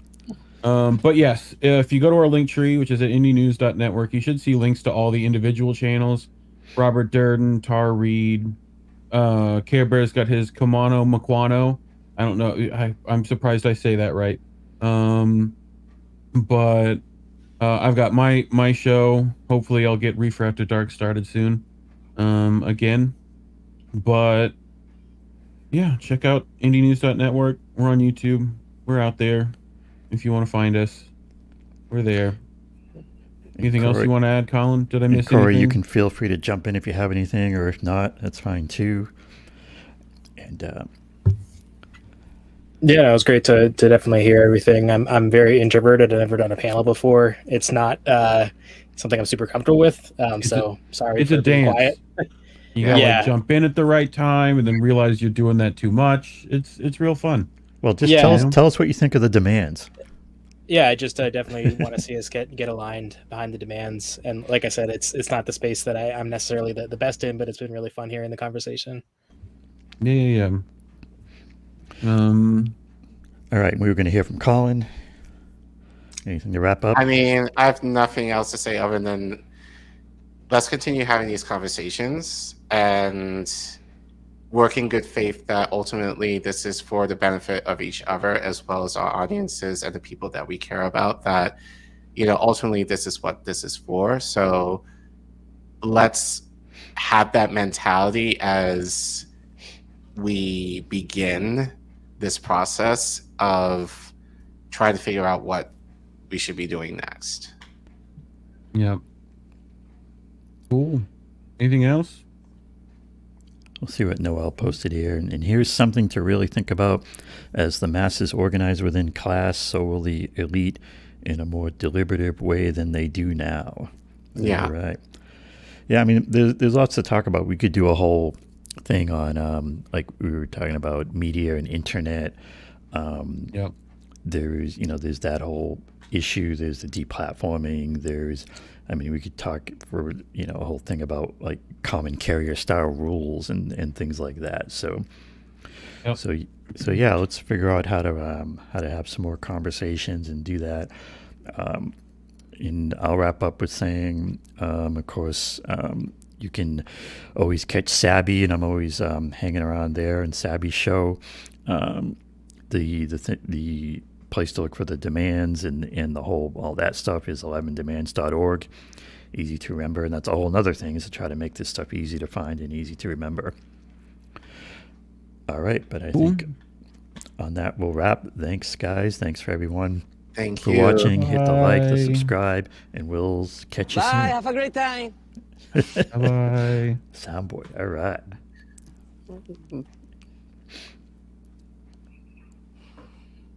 But yes, if you go to our link tree, which is at indienews.network, you should see links to all the individual channels. Robert Durden, Tar Reed, Care Bear's got his Kamano Maquano. I don't know. I'm surprised I say that right. But I've got my show. Hopefully I'll get Reef After Dark started soon. Again. But yeah, check out indienews.network. We're on YouTube. We're out there. If you want to find us, we're there. Anything else you want to add, Collin? Did I miss Cory, anything? you can feel free to jump in if you have anything, or if not, that's fine too. And Yeah, it was great to definitely hear everything. I'm very introverted. I've never done a panel before. It's not something I'm super comfortable with. So sorry It's for a being dance. quiet. You gotta Yeah. like jump in at the right time and then realize you're doing that too much. It's real fun. well, just Yeah. tell us what you think of the demands. Yeah, I just definitely want to see us get aligned behind the demands. And like I said, it's not the space that I'm necessarily the best in, but it's been really fun hearing the conversation. Yeah. All right, we were going to hear from Collin. Anything to wrap up? I mean, I have nothing else to say other than let's continue having these conversations and work in good faith that ultimately this is for the benefit of each other as well as our audiences and the people that we care about, that, you know, ultimately this is what this is for. So let's have that mentality as we begin this process of trying to figure out what we should be doing next. Yeah. Cool. Anything else? We'll see what Noel posted here. And here's something to really think about. As the masses organize within class, so will the elite in a more deliberative way than they do now. Yeah. All right. Yeah, I mean, there's lots to talk about. We could do a whole thing on, like we were talking about media and internet. Yep. There's that whole issue. There's the deplatforming. I mean, we could talk for, a whole thing about like common carrier style rules and things like that. So, Yep. so yeah, let's figure out how to have some more conversations and do that. And I'll wrap up with saying, of course, you can always catch Sabby, and I'm always hanging around there. And Sabby's show, the place to look for the demands and all that stuff is 11demands.org. Easy to remember, and that's a whole other thing, is to try to make this stuff easy to find and easy to remember. All right, but I think on that we'll wrap. Thanks, guys. Thanks for everyone. Thank for you. watching. Hit the like, the Bye. subscribe, and we'll catch you Bye. soon. Have a great time. Bye-bye. Soundboard. All right.